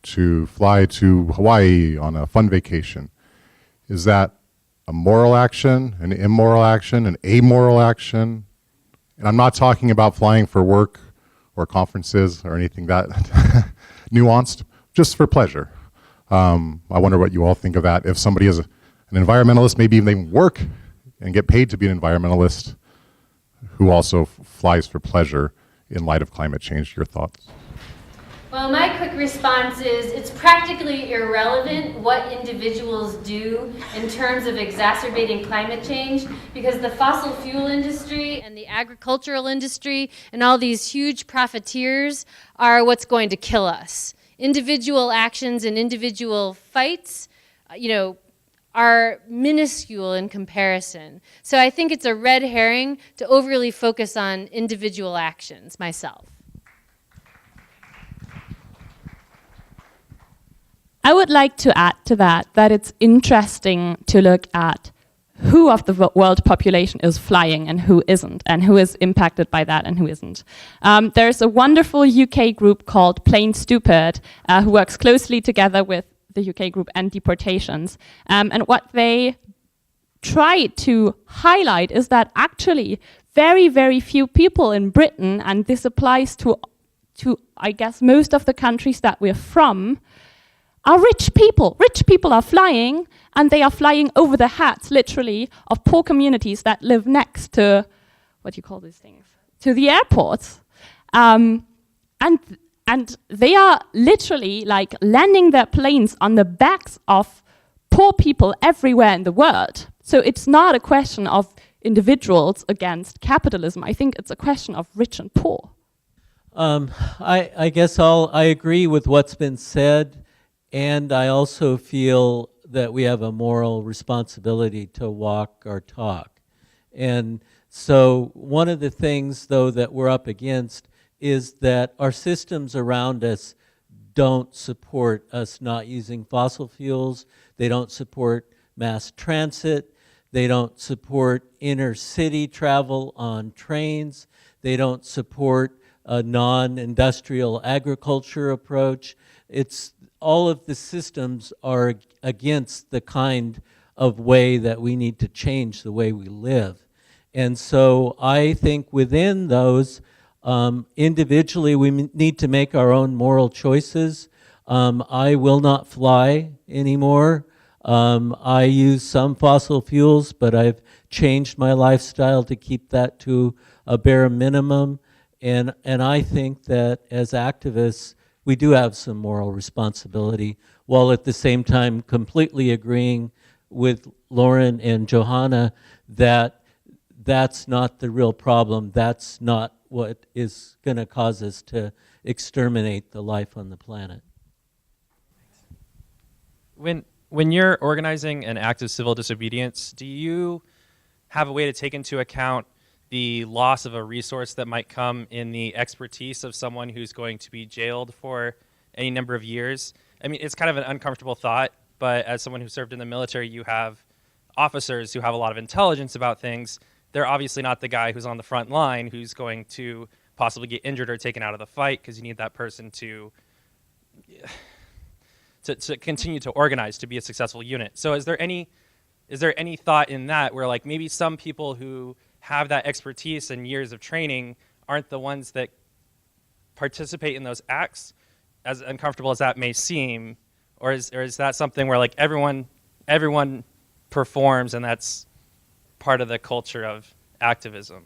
to fly to Hawaii on a fun vacation? Is that a moral action, an immoral action, an amoral action? And I'm not talking about flying for work or conferences or anything that nuanced, just for pleasure. I wonder what you all think of that. If somebody is an environmentalist, maybe even they work and get paid to be an environmentalist who also flies for pleasure in light of climate change. Your thoughts? Well, my quick response is it's practically irrelevant what individuals do in terms of exacerbating climate change, because the fossil fuel industry and the agricultural industry and all these huge profiteers are what's going to kill us. Individual actions and individual fights, you know, are minuscule in comparison. So I think it's a red herring to overly focus on individual actions myself. I would like to add to that it's interesting to look at who of the world population is flying and who isn't, and who is impacted by that and who isn't. There's a wonderful UK group called Plain Stupid who works closely together with the UK group End Deportations. And what they try to highlight is that actually very, very few people in Britain, and this applies to I guess most of the countries that we're from, are rich people. Rich people are flying, and they are flying over the heads, literally, of poor communities that live next to, what do you call these things? To the airports. And they are literally like landing their planes on the backs of poor people everywhere in the world. So it's not a question of individuals against capitalism. I think it's a question of rich and poor. I guess I agree with what's been said, and I also feel that we have a moral responsibility to walk our talk. And so one of the things, though, that we're up against is that our systems around us don't support us not using fossil fuels. They don't support mass transit. They don't support inner city travel on trains. They don't support a non-industrial agriculture approach. It's all of the systems are against the kind of way that we need to change the way we live. And so I think within those, individually, we need to make our own moral choices. I will not fly anymore. I use some fossil fuels, but I've changed my lifestyle to keep that to a bare minimum. And I think that as activists, we do have some moral responsibility, while at the same time completely agreeing with Lauren and Johanna that that's not the real problem. That's not what is going to cause us to exterminate the life on the planet. When you're organizing an act of civil disobedience, do you have a way to take into account the loss of a resource that might come in the expertise of someone who's going to be jailed for any number of years? I mean, it's kind of an uncomfortable thought, but as someone who served in the military, you have officers who have a lot of intelligence about things. They're obviously not the guy who's on the front line who's going to possibly get injured or taken out of the fight, because you need that person to continue to organize, to be a successful unit. So is there any is there any thought in that where like maybe some people who have that expertise and years of training aren't the ones that participate in those acts, as uncomfortable as that may seem, or is that something where like everyone performs and that's part of the culture of activism?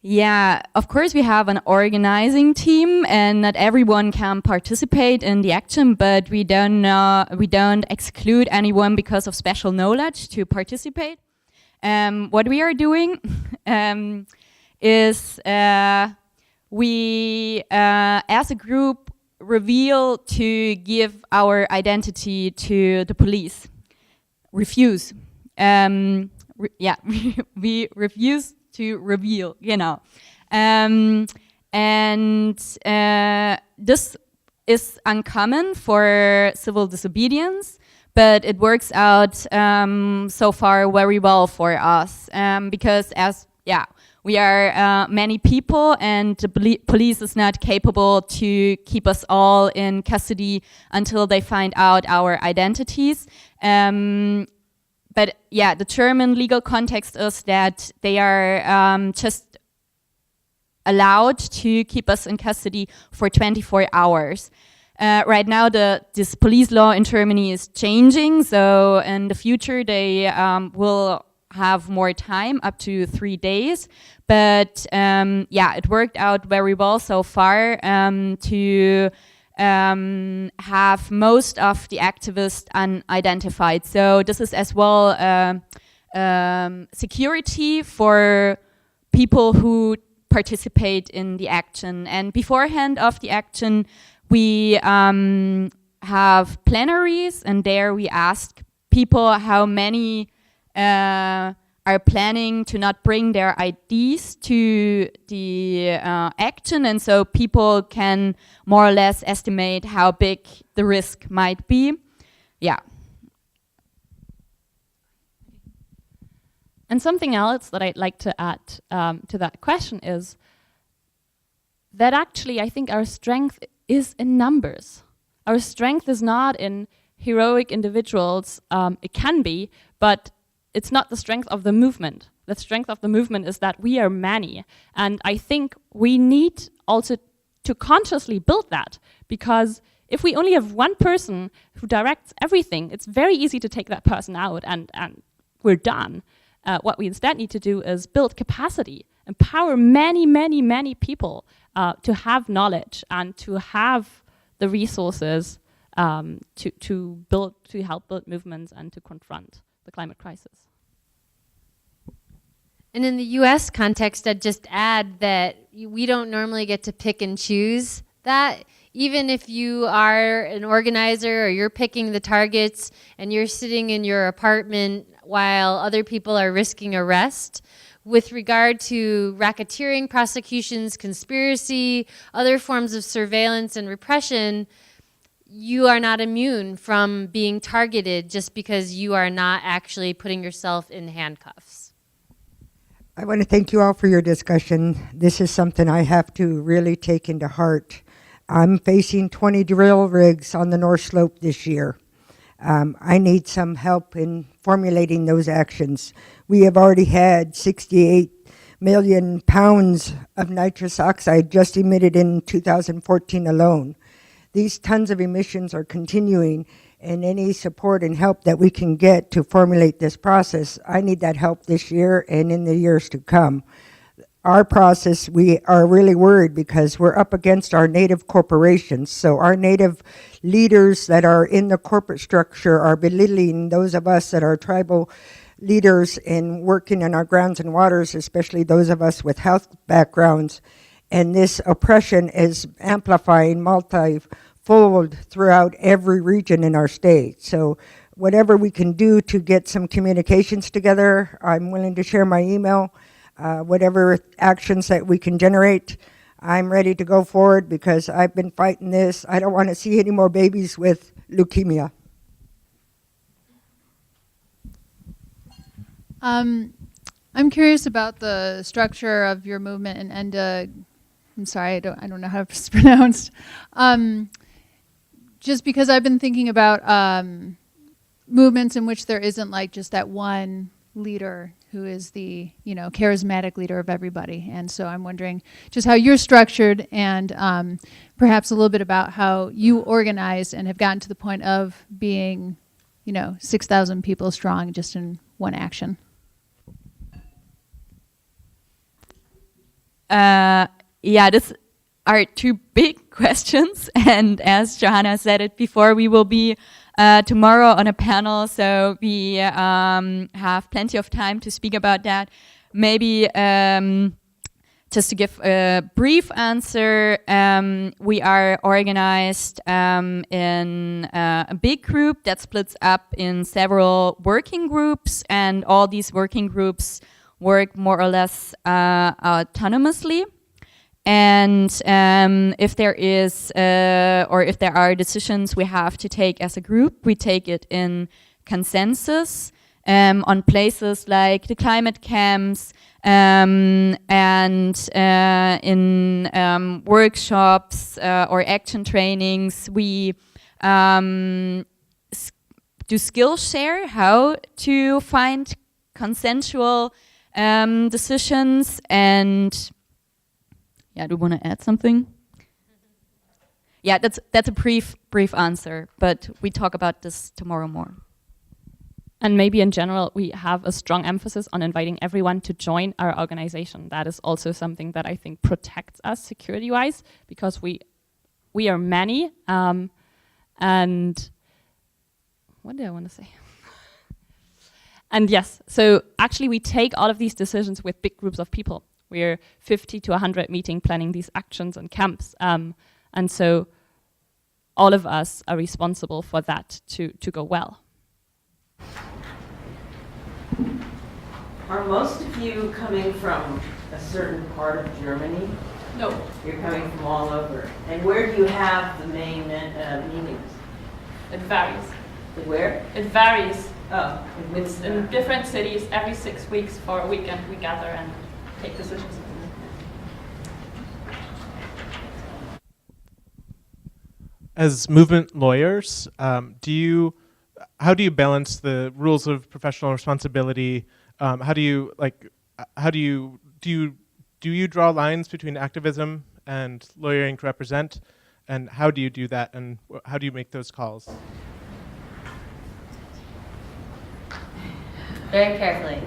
Yeah, of course we have an organizing team, and not everyone can participate in the action, but we don't exclude anyone because of special knowledge to participate. What we are doing is we, as a group, reveal to give our identity to the police. Refuse. We refuse to reveal, you know. This is uncommon for civil disobedience, but it works out so far very well for us because we are many people, and the police is not capable to keep us all in custody until they find out our identities. But yeah, the German legal context is that they are just allowed to keep us in custody for 24 hours. Right now, this police law in Germany is changing, so in the future they will have more time, up to 3 days. But it worked out very well so far to have most of the activists unidentified. So this is as well security for people who participate in the action. And beforehand of the action, we have plenaries, and there we ask people how many are planning to not bring their IDs to the action, and so people can more or less estimate how big the risk might be. Yeah. And something else that I'd like to add to that question is that actually I think our strength is in numbers. Our strength is not in heroic individuals. It can be, but it's not the strength of the movement. The strength of the movement is that we are many. And I think we need also to consciously build that, because if we only have one person who directs everything, it's very easy to take that person out and we're done. What we instead need to do is build capacity, empower many, many, many people to have knowledge and to have the resources to help build movements and to confront the climate crisis. And in the US context, I'd just add that we don't normally get to pick and choose that. Even if you are an organizer or you're picking the targets and you're sitting in your apartment while other people are risking arrest, with regard to racketeering prosecutions, conspiracy, other forms of surveillance and repression, you are not immune from being targeted just because you are not actually putting yourself in handcuffs. I want to thank you all for your discussion. This is something I have to really take into heart. I'm facing 20 drill rigs on the North Slope this year. I need some help in formulating those actions. We have already had 68 million pounds of nitrous oxide just emitted in 2014 alone. These tons of emissions are continuing, and any support and help that we can get to formulate this process, I need that help this year and in the years to come. Our process, we are really worried because we're up against our native corporations. So our native leaders that are in the corporate structure are belittling those of us that are tribal leaders in working in our grounds and waters, especially those of us with health backgrounds. And this oppression is amplifying multi-fold throughout every region in our state. So whatever we can do to get some communications together, I'm willing to share my email. Whatever actions that we can generate, I'm ready to go forward because I've been fighting this. I don't want to see any more babies with leukemia. I'm curious about the structure of your movement in Ende. I'm sorry, I don't know how it's pronounced. Just because I've been thinking about movements in which there isn't like just that one leader who is the, you know, charismatic leader of everybody. And so I'm wondering just how you're structured and perhaps a little bit about how you organized and have gotten to the point of being, you know, 6,000 people strong just in one action. Yeah, these are two big questions. And as Johanna said it before, we will be tomorrow on a panel, so we have plenty of time to speak about that. Maybe just to give a brief answer, we are organized in a big group that splits up in several working groups, and all these working groups work more or less autonomously. And if there is, or if there are decisions we have to take as a group, we take it in consensus on places like the climate camps and in workshops or action trainings. We do skill share how to find consensual decisions. And yeah, do you want to add something? Yeah, that's a brief answer, but we talk about this tomorrow more. And maybe in general, we have a strong emphasis on inviting everyone to join our organization. That is also something that I think protects us security-wise, because we are many. And what did I want to say? And yes, so actually we take all of these decisions with big groups of people. We're 50 to 100 meeting planning these actions and camps. And so all of us are responsible for that to go well. Are most of you coming from a certain part of Germany? No. You're coming from all over. And where do you have the main meetings? It varies. Where? It varies. Oh. It's in different cities. Every 6 weeks for a weekend we gather and take decisions. As movement lawyers, how do you balance the rules of professional responsibility? Do you draw lines between activism and lawyering to represent? And how do you do that? And how do you make those calls? Very carefully.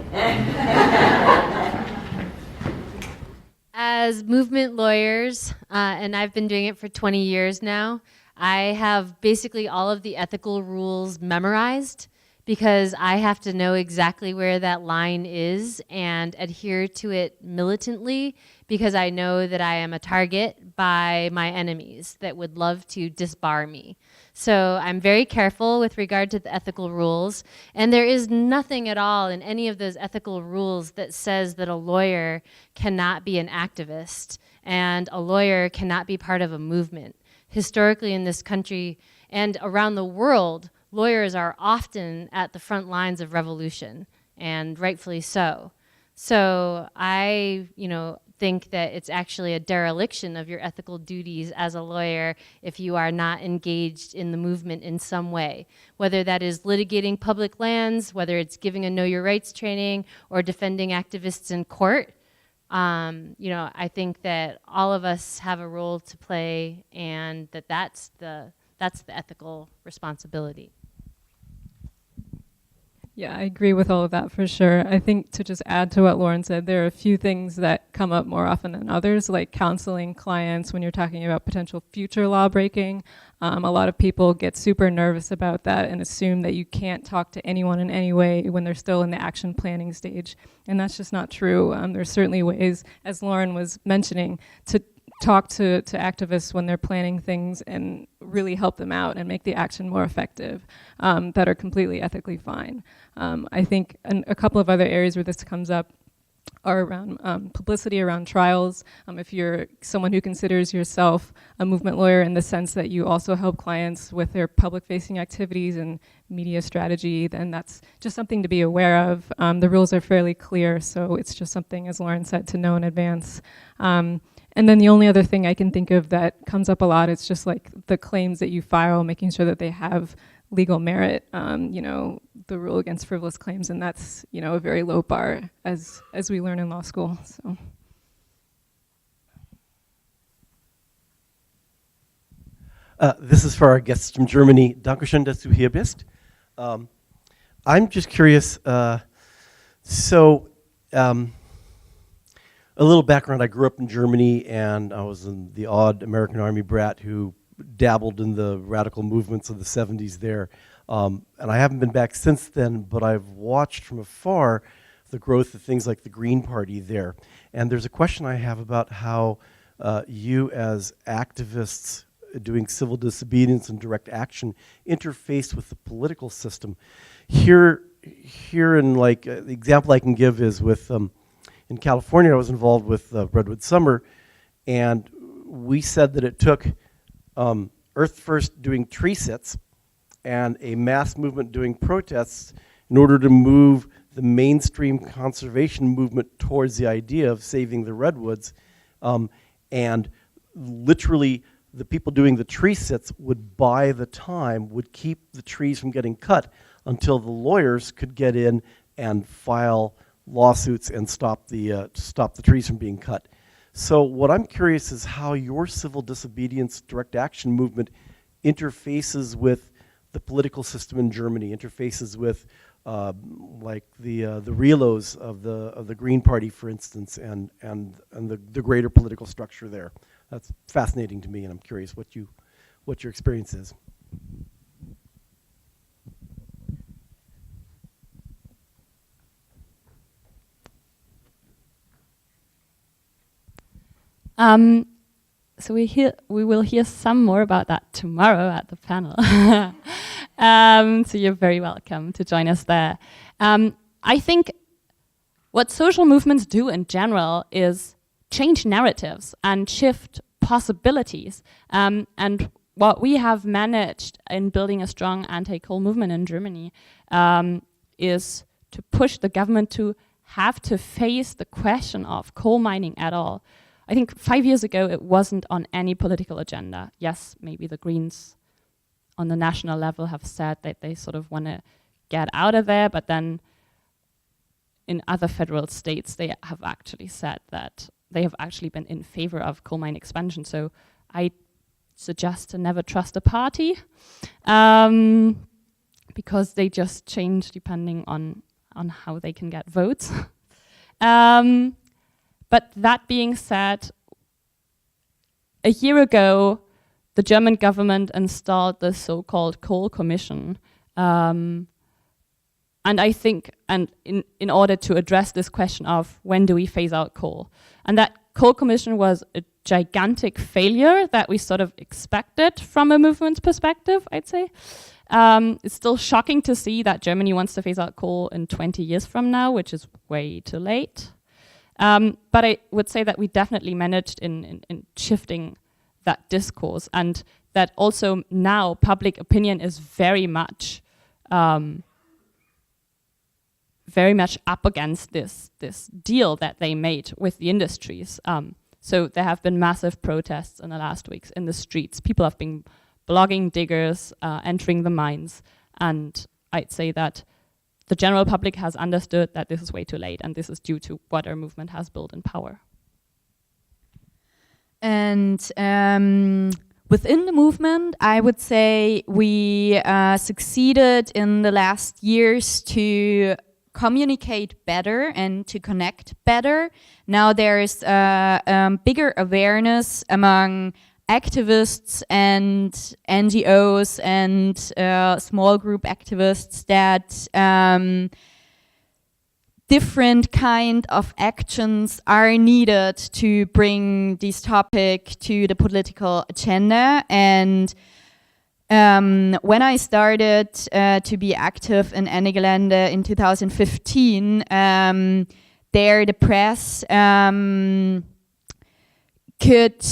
As movement lawyers, and I've been doing it for 20 years now, I have basically all of the ethical rules memorized because I have to know exactly where that line is and adhere to it militantly, because I know that I am a target by my enemies that would love to disbar me. So I'm very careful with regard to the ethical rules, and there is nothing at all in any of those ethical rules that says that a lawyer cannot be an activist and a lawyer cannot be part of a movement. Historically in this country and around the world, lawyers are often at the front lines of revolution, and rightfully so. So I, think that it's actually a dereliction of your ethical duties as a lawyer if you are not engaged in the movement in some way, whether that is litigating public lands, whether it's giving a know your rights training, or defending activists in court. I think that all of us have a role to play, and that's the ethical responsibility. Yeah, I agree with all of that for sure. I think to just add to what Lauren said, there are a few things that come up more often than others, like counseling clients when you're talking about potential future law breaking. A lot of people get super nervous about that and assume that you can't talk to anyone in any way when they're still in the action planning stage. And that's just not true. There's certainly ways, as Lauren was mentioning, to talk to activists when they're planning things and really help them out and make the action more effective, that are completely ethically fine. I think a couple of other areas where this comes up are around publicity, around trials. If you're someone who considers yourself a movement lawyer in the sense that you also help clients with their public-facing activities and media strategy, then that's just something to be aware of. The rules are fairly clear, so it's just something, as Lauren said, to know in advance. And then the only other thing I can think of that comes up a lot is just like the claims that you file, making sure that they have legal merit, the rule against frivolous claims, and that's, a very low bar as we learn in law school. So. This is for our guests from Germany. Dankeschön, dass du hier bist. I'm just curious, a little background, I grew up in Germany and I was in the odd American Army brat who dabbled in the radical movements of the 70s there. And I haven't been back since then, but I've watched from afar the growth of things like the Green Party there. And there's a question I have about how you as activists doing civil disobedience and direct action interface with the political system. Here in the example I can give is with, in California I was involved with Redwood Summer, and we said that it took Earth First doing tree sits and a mass movement doing protests in order to move the mainstream conservation movement towards the idea of saving the redwoods, and literally the people doing the tree sits would buy the time, would keep the trees from getting cut until the lawyers could get in and file lawsuits and stop the trees from being cut. So what I'm curious is how your civil disobedience direct action movement interfaces with the political system in Germany, interfaces with like the relos of the Green Party, for instance, and the greater political structure there. That's fascinating to me, and I'm curious what your experience is. So we will hear some more about that tomorrow at the panel. So you're very welcome to join us there. I think what social movements do in general is change narratives and shift possibilities. And what we have managed in building a strong anti-coal movement in Germany is to push the government to have to face the question of coal mining at all. I think 5 years ago it wasn't on any political agenda. Yes, maybe the Greens on the national level have said that they sort of want to get out of there, but then in other federal states they have actually said that they have actually been in favor of coal mine expansion. So I suggest to never trust a party because they just change depending on how they can get votes. But that being said, a year ago, the German government installed the so-called Coal Commission. And I think, in order to address this question of when do we phase out coal, and that Coal Commission was a gigantic failure that we sort of expected from a movement's perspective, I'd say. It's still shocking to see that Germany wants to phase out coal in 20 years from now, which is way too late. But I would say that we definitely managed in shifting that discourse, and that also now public opinion is very much up against this deal that they made with the industries. So there have been massive protests in the last weeks in the streets. People have been blogging diggers entering the mines, and I'd say that the general public has understood that this is way too late, and this is due to what our movement has built in power. And within the movement, I would say we succeeded in the last years to communicate better and to connect better. Now there's bigger awareness among activists and NGOs and small group activists that different kind of actions are needed to bring this topic to the political agenda. And when I started to be active in Ende Gelände in 2015, there the press could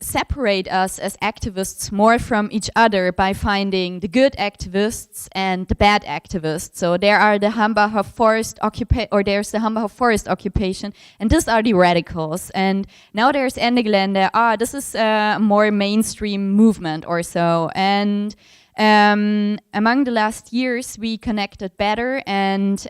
separate us as activists more from each other by finding the good activists and the bad activists. So there are the Hambacher forest there's the Hambacher forest occupation, and these are the radicals. And now there's Ende Gelände. This is a more mainstream movement or so. And Among the last years, we connected better and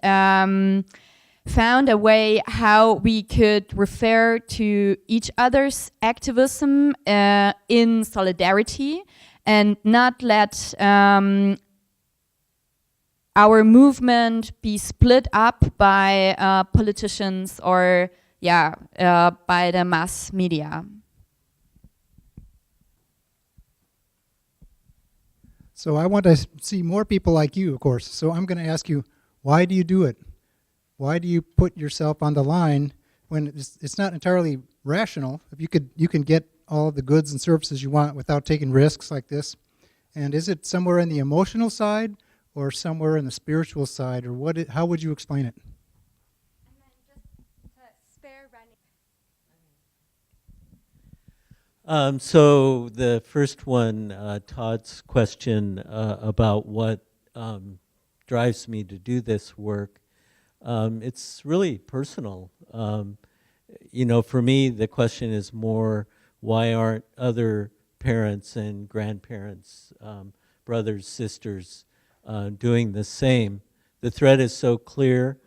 found a way how we could refer to each other's activism in solidarity and not let our movement be split up by politicians or by the mass media. So I want to see more people like you, of course. So I'm going to ask you, why do you do it? Why do you put yourself on the line when it's not entirely rational? If you can get all of the goods and services you want without taking risks like this. And is it somewhere in the emotional side or somewhere in the spiritual side, or how would you explain it? So the first one, Todd's question about what drives me to do this work, it's really personal. You know, for me, the question is more, why aren't other parents and grandparents, brothers, sisters, doing the same? The thread is so clear.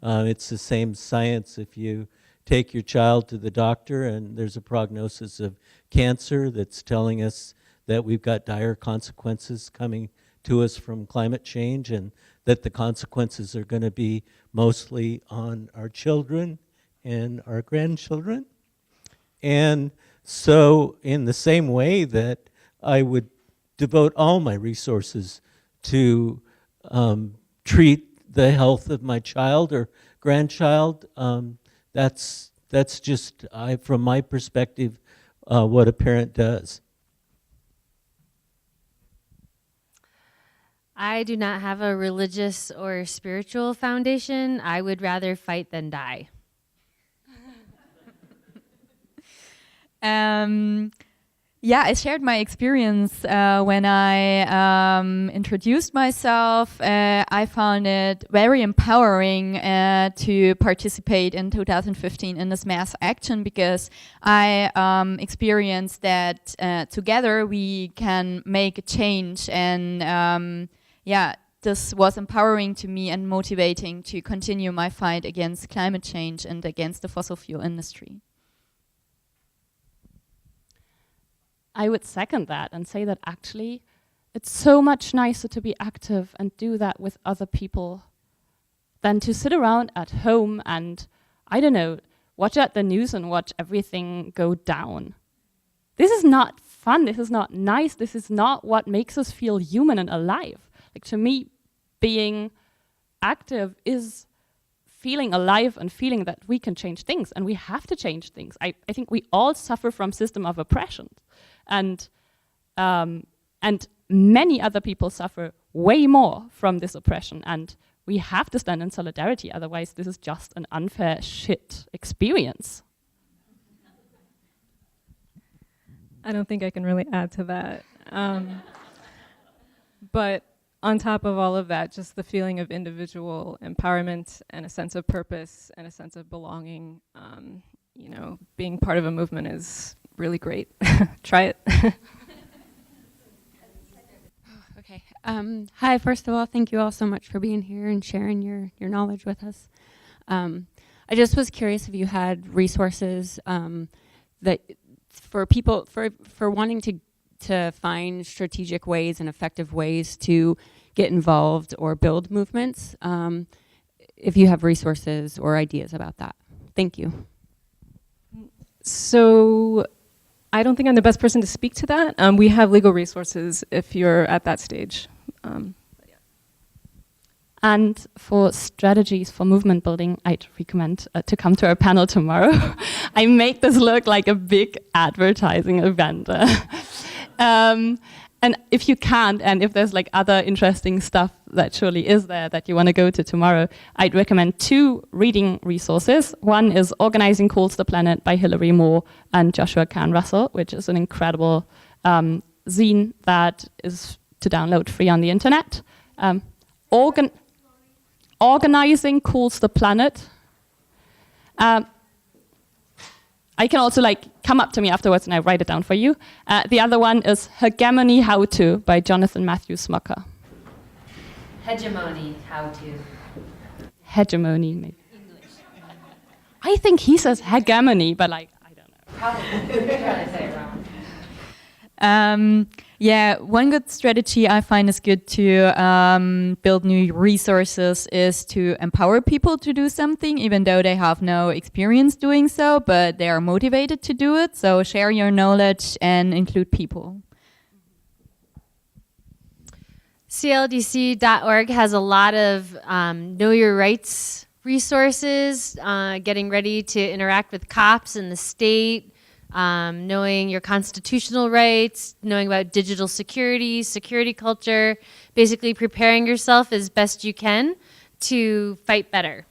It's the same science. If you take your child to the doctor and there's a prognosis of cancer that's telling us that we've got dire consequences coming to us from climate change, and that the consequences are going to be mostly on our children and our grandchildren. And so in the same way that I would devote all my resources to treat the health of my child or grandchild, that's just, from my perspective, what a parent does. I do not have a religious or spiritual foundation. I would rather fight than die. Yeah, I shared my experience when I introduced myself. I found it very empowering to participate in 2015 in this mass action, because I experienced that together we can make a change, and this was empowering to me and motivating to continue my fight against climate change and against the fossil fuel industry. I would second that and say that actually it's so much nicer to be active and do that with other people than to sit around at home and, I don't know, watch out the news and watch everything go down. This is not fun, this is not nice, this is not what makes us feel human and alive. Like, to me, being active is feeling alive and feeling that we can change things, and we have to change things. I think we all suffer from system of oppression. And many other people suffer way more from this oppression, and we have to stand in solidarity, otherwise this is just an unfair shit experience. I don't think I can really add to that. But on top of all of that, just the feeling of individual empowerment and a sense of purpose and a sense of belonging, you know, being part of a movement is really great. Try it. Okay. Hi, first of all, thank you all so much for being here and sharing your knowledge with us. I just was curious if you had resources that for people, for wanting to find strategic ways and effective ways to get involved or build movements, if you have resources or ideas about that. Thank you. So I don't think I'm the best person to speak to that. We have legal resources if you're at that stage. And for strategies for movement building, I'd recommend to come to our panel tomorrow. I make this look like a big advertising event. And if you can't, and if there's like other interesting stuff that surely is there that you want to go to tomorrow, I'd recommend 2 reading resources. One is Organizing Cools the Planet by Hilary Moore and Joshua Kahn Russell, which is an incredible zine that is to download free on the internet. Organizing Cools the Planet. I can also come up to me afterwards and I write it down for you. The other one is Hegemony How To by Jonathan Matthew Smucker. Hegemony, how to. Hegemony, maybe. I think he says hegemony, but I don't know. Probably say it wrong. Yeah, one good strategy I find is good to build new resources is to empower people to do something, even though they have no experience doing so, but they are motivated to do it. So share your knowledge and include people. CLDC.org has a lot of know your rights resources, getting ready to interact with cops in the state, knowing your constitutional rights, knowing about digital security, security culture, basically preparing yourself as best you can to fight better.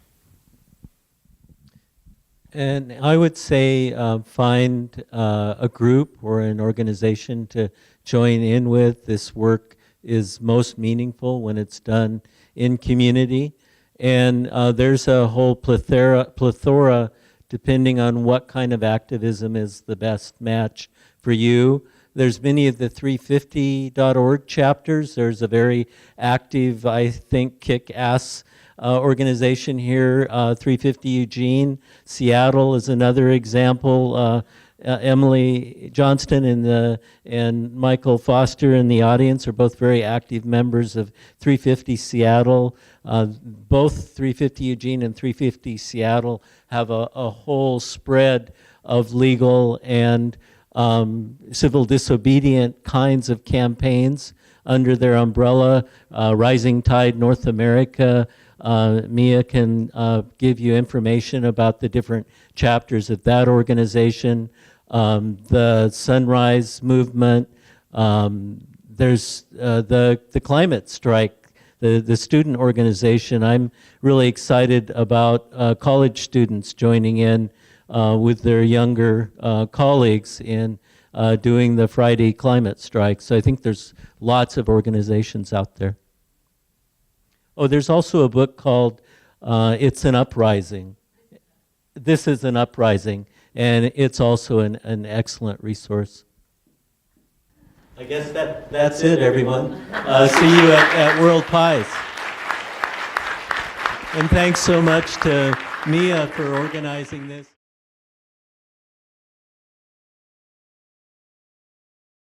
And I would say find a group or an organization to join in with. This work is most meaningful when it's done in community. And there's a whole plethora depending on what kind of activism is the best match for you. There's many of the 350.org chapters. There's a very active, I think, kick-ass organization here, 350 Eugene. Seattle is another example. Emily Johnston and Michael Foster in the audience are both very active members of 350 Seattle. Both 350 Eugene and 350 Seattle have a whole spread of legal and civil disobedient kinds of campaigns under their umbrella. Rising Tide North America. Mia can give you information about the different chapters of that organization. The Sunrise Movement. There's the Climate Strike, the student organization. I'm really excited about college students joining in with their younger colleagues in doing the Friday climate strike. So I think there's lots of organizations out there. Oh, there's also a book called It's an Uprising. This is an Uprising, and it's also an excellent resource. I guess that's it, everyone. See you at World Pies. And thanks so much to Mia for organizing this.